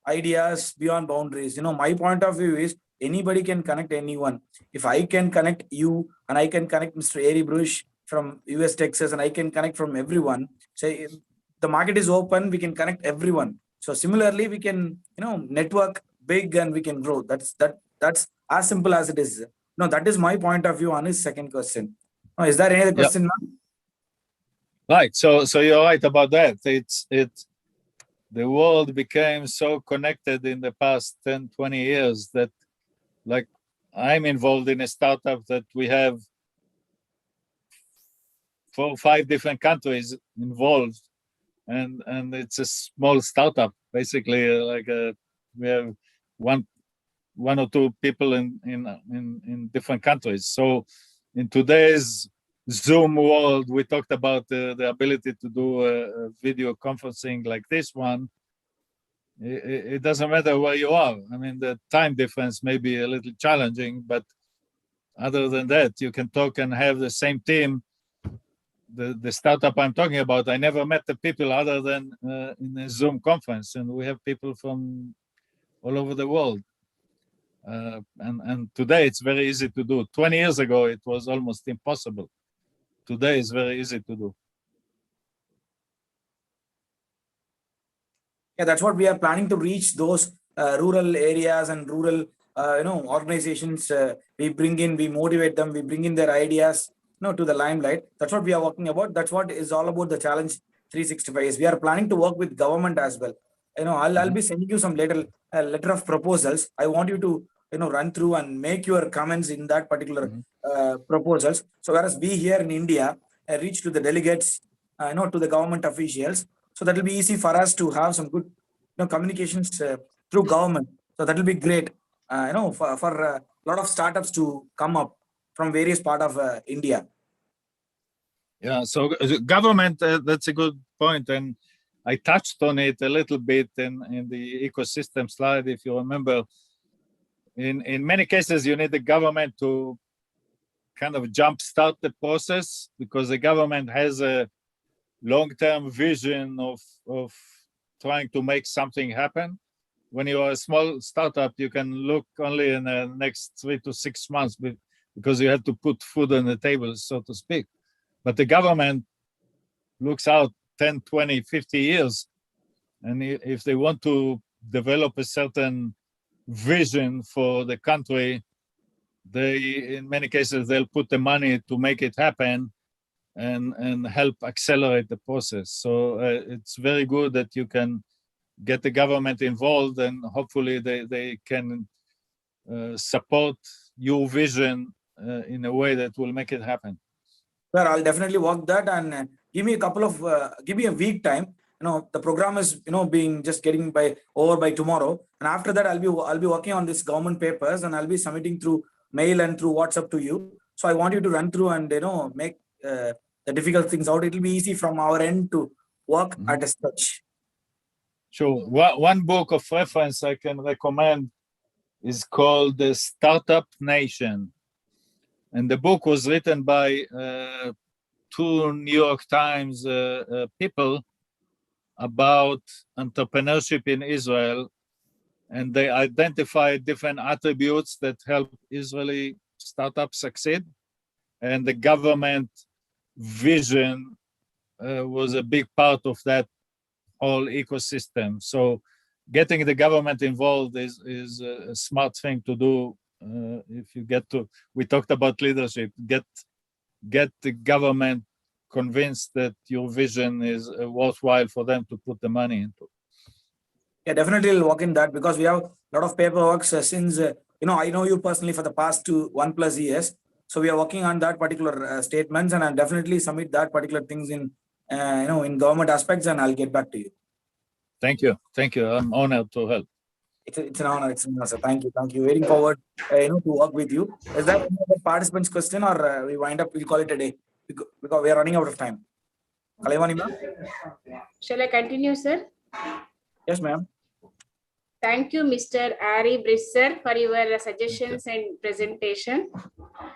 ideas beyond boundaries. My point of view is anybody can connect anyone. If I can connect you and I can connect Mr. ARIE BRISH from US, Texas, and I can connect from everyone. Say the market is open, we can connect everyone. So similarly, we can network big and we can grow. That's as simple as it is. No, that is my point of view on his second question. No, is there any other question, ma'am? Right. So you're right about that. The world became so connected in the past 10, 20 years that, like, I'm involved in a startup that we have 4 or 5 different countries involved, and it's a small startup basically. We have one or two people in different countries. So in today's Zoom world, we talked about the ability to do a video conferencing like this one. It doesn't matter where you are. I mean, the time difference may be a little challenging, but other than that, you can talk and have the same team. The startup I'm talking about, I never met the people other than in a Zoom conference, and we have people from all over the world. And today it's very easy to do. 20 years ago, it was almost impossible. Today it's very easy to do. Yeah, that's what we are planning to reach those rural areas and rural, organizations. We motivate them, we bring in their ideas, to the limelight. That's what we are working about. That's what is all about the challenge 365 is. We are planning to work with government as well. I'll be sending you some letter of proposals. I want you to run through and make your comments in that particular proposals. So whereas we here in India reach to the delegates, to the government officials. So that will be easy for us to have some good communications through government. So that will be great, for a lot of startups to come up from various part of India. Yeah, so government, that's a good point. And I touched on it a little bit in the ecosystem slide, if you remember. In many cases, you need the government to kind of jumpstart the process because the government has a long-term vision of trying to make something happen. When you are a small startup, you can look only in the next 3 to 6 months because you have to put food on the table, so to speak. But the government looks out 10, 20, 50 years. And if they want to develop a certain vision for the country, in many cases, they'll put the money to make it happen and help accelerate the process. So it's very good that you can get the government involved, and hopefully they can support your vision in a way that will make it happen. Sir, I'll definitely work that, and give me a week time. The program is being just getting over by tomorrow, and after that I'll be working on this government papers, and I'll be submitting through mail and through WhatsApp to you. So I want you to run through and make the difficult things out. It'll be easy from our end to work at a stretch. Sure. One book of reference I can recommend is called The Startup Nation. And the book was written by 2 New York Times people about entrepreneurship in Israel. And they identified different attributes that help Israeli startups succeed. And the government vision was a big part of that whole ecosystem. So getting the government involved is a smart thing to do. If you we talked about leadership, get the government convinced that your vision is worthwhile for them to put the money into. Yeah, definitely we'll work in that because we have a lot of paperwork since, I know you personally for the past 1+ years. So we are working on that particular statements, and I'll definitely submit that particular things in, in government aspects, and I'll get back to you. Thank you. Thank you. I'm honored to help. It's an honor. It's an honor, sir. Thank you. Thank you. Waiting forward, to work with you. Is there any other participants' question, or we'll call it a day because we are running out of time. Kalaivani ma'am? Shall I continue, sir? Yes, ma'am. Thank you, Mr. ARIE BRISH, sir, for your suggestions and presentation.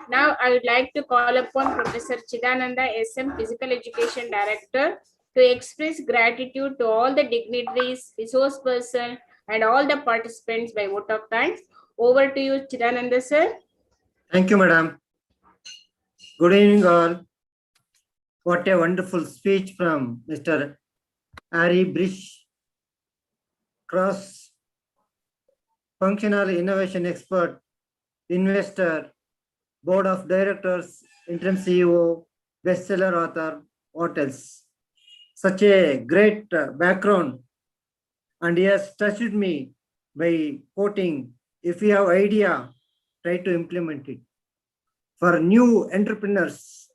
Now, I would like to call upon Professor Chidananda SM, Physical Education Director, to express gratitude to all the dignitaries, resource person, and all the participants by vote of thanks. Over to you, Chidananda, sir. Thank you, madam. Good evening, all. What a wonderful speech from Mr. ARIE BRISH, cross-functional innovation expert, investor, board of directors, interim CEO, bestseller author, what else? Such a great background, and he has touched me by quoting, if you have idea, try to implement it. For new entrepreneurs,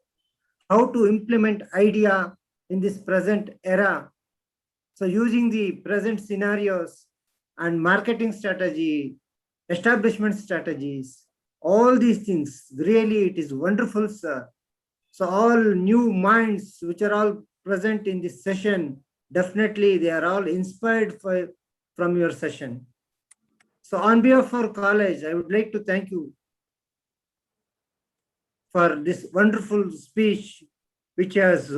how to implement idea in this present era. So using the present scenarios and marketing strategy, establishment strategies, all these things, really it is wonderful, sir. So all new minds which are all present in this session, definitely they are all inspired from your session. So on behalf of our college, I would like to thank you for this wonderful speech, which has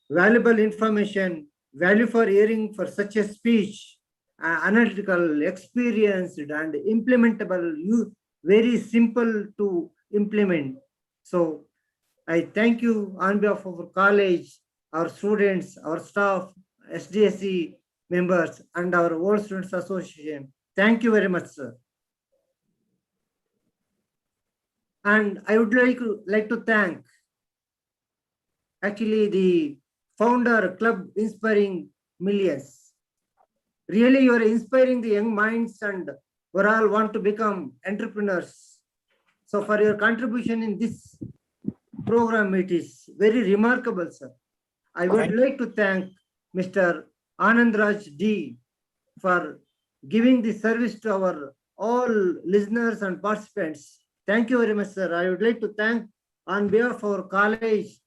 valuable information, value for hearing for such a speech, analytical, experienced, and implementable, very simple to implement. So I thank you on behalf of our college, our students, our staff, SDSC members, and our World Students Association. Thank you very much, sir. And I would like to thank actually the founder, Club Inspiring Millions. Really, you are inspiring the young minds, and we all want to become entrepreneurs. So for your contribution in this program, it is very remarkable, sir. I would like to thank Mr. Anandraj D for giving the service to our all listeners and participants. Thank you very much, sir. I would like to thank on behalf of our college,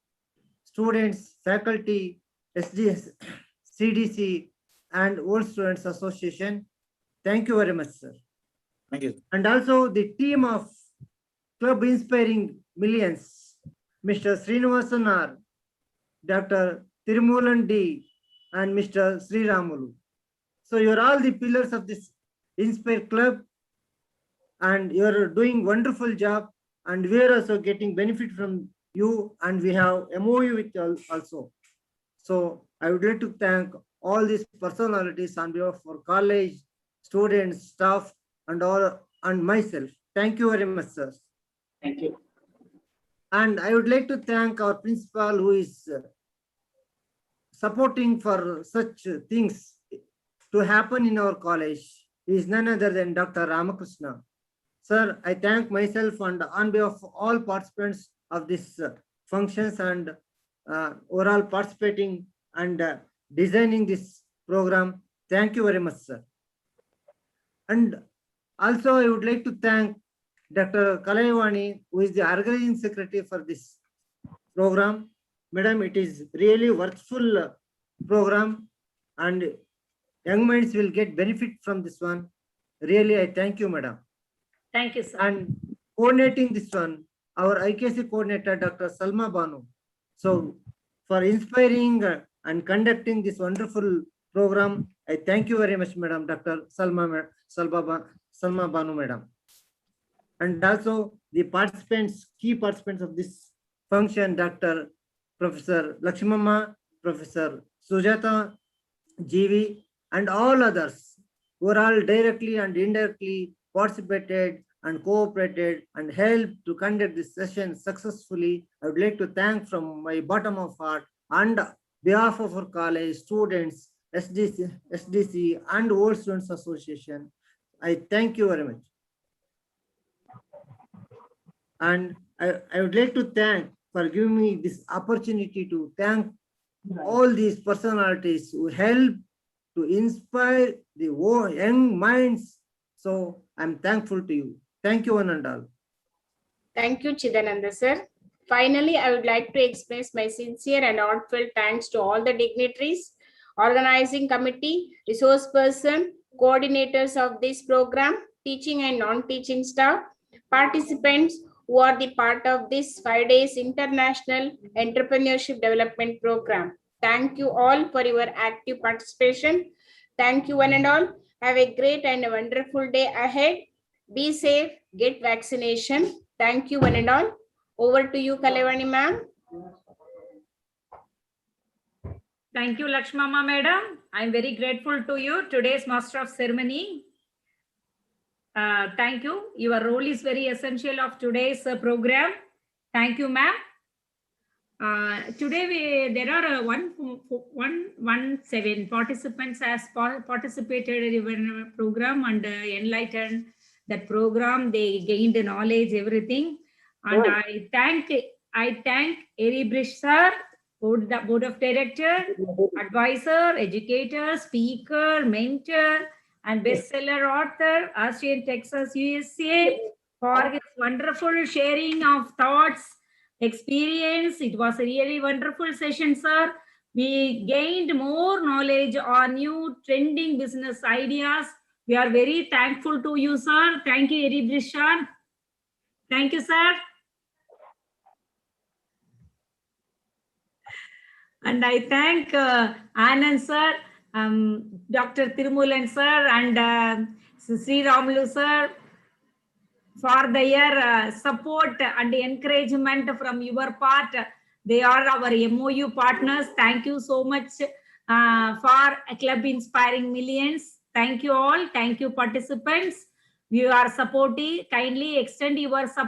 students, faculty, SDS, CDC, and World Students Association. Thank you very much, sir. Thank you. And also the team of Club Inspiring Millions, Mr. Srinivasan R, Dr. Tirumulan D, and Mr. Sriramulu. So you're all the pillars of this Inspire Club, and you're doing wonderful job, and we're also getting benefit from you, and we have MOU with you also. So I would like to thank all these personalities on behalf of our college, students, staff, and myself. Thank you very much, sir. Thank you. And I would like to thank our principal who is supporting for such things to happen in our college. He is none other than Dr. Ramakrishna. Sir, I thank myself and on behalf of all participants of this functions and overall participating and designing this program. Thank you very much, sir. And also I would like to thank Dr. Kalaivani, who is the organizing secretary for this program. Madam, it is really worthful program, and young minds will get benefit from this one. Really, I thank you, madam. Thank you, sir. And coordinating this one, our IKC coordinator, Dr. Salma Banu. So for inspiring and conducting this wonderful program, I thank you very much, madam, Dr. Salma Banu, madam. And also the participants, key participants of this function, Dr. Professor Lakshmamma, Professor Sujata, GV, and all others who are all directly and indirectly participated and cooperated and helped to conduct this session successfully. I would like to thank from my bottom of heart and behalf of our college, students, SDC and Old Students Association. I thank you very much. And I would like to thank for giving me this opportunity to thank all these personalities who help to inspire the young minds. So I'm thankful to you. Thank you, one and all. Thank you, Chidananda sir. Finally, I would like to express my sincere and heartfelt thanks to all the dignitaries, organizing committee, resource person, coordinators of this program, teaching and non-teaching staff, participants who are the part of this 5 days international entrepreneurship development program. Thank you all for your active participation. Thank you one and all. Have a great and a wonderful day ahead. Be safe, get vaccination. Thank you one and all. Over to you, Kalevani ma'am. Thank you, Lakshmama madam. I'm very grateful to you, today's master of ceremony. Thank you. Your role is very essential of today's program. Thank you, ma'am. Today there are 117 participants has participated in the program and enlightened that program. They gained knowledge, everything. And I thank ARIE BRISH sir, the board of director, advisor, educator, speaker, mentor, and bestseller author, Austin, Texas, USA, for his wonderful sharing of thoughts, experience. It was a really wonderful session, sir. We gained more knowledge on new trending business ideas. We are very thankful to you, sir. Thank you, ARIE BRISH sir. Thank you, sir. And I thank Anand sir, Dr. Tirumulan sir, and Sri Ramlu sir for their support and encouragement from your part. They are our MOU partners. Thank you so much for Club Inspiring Millions. Thank you all. Thank you, participants. You are supportive. Kindly extend your support.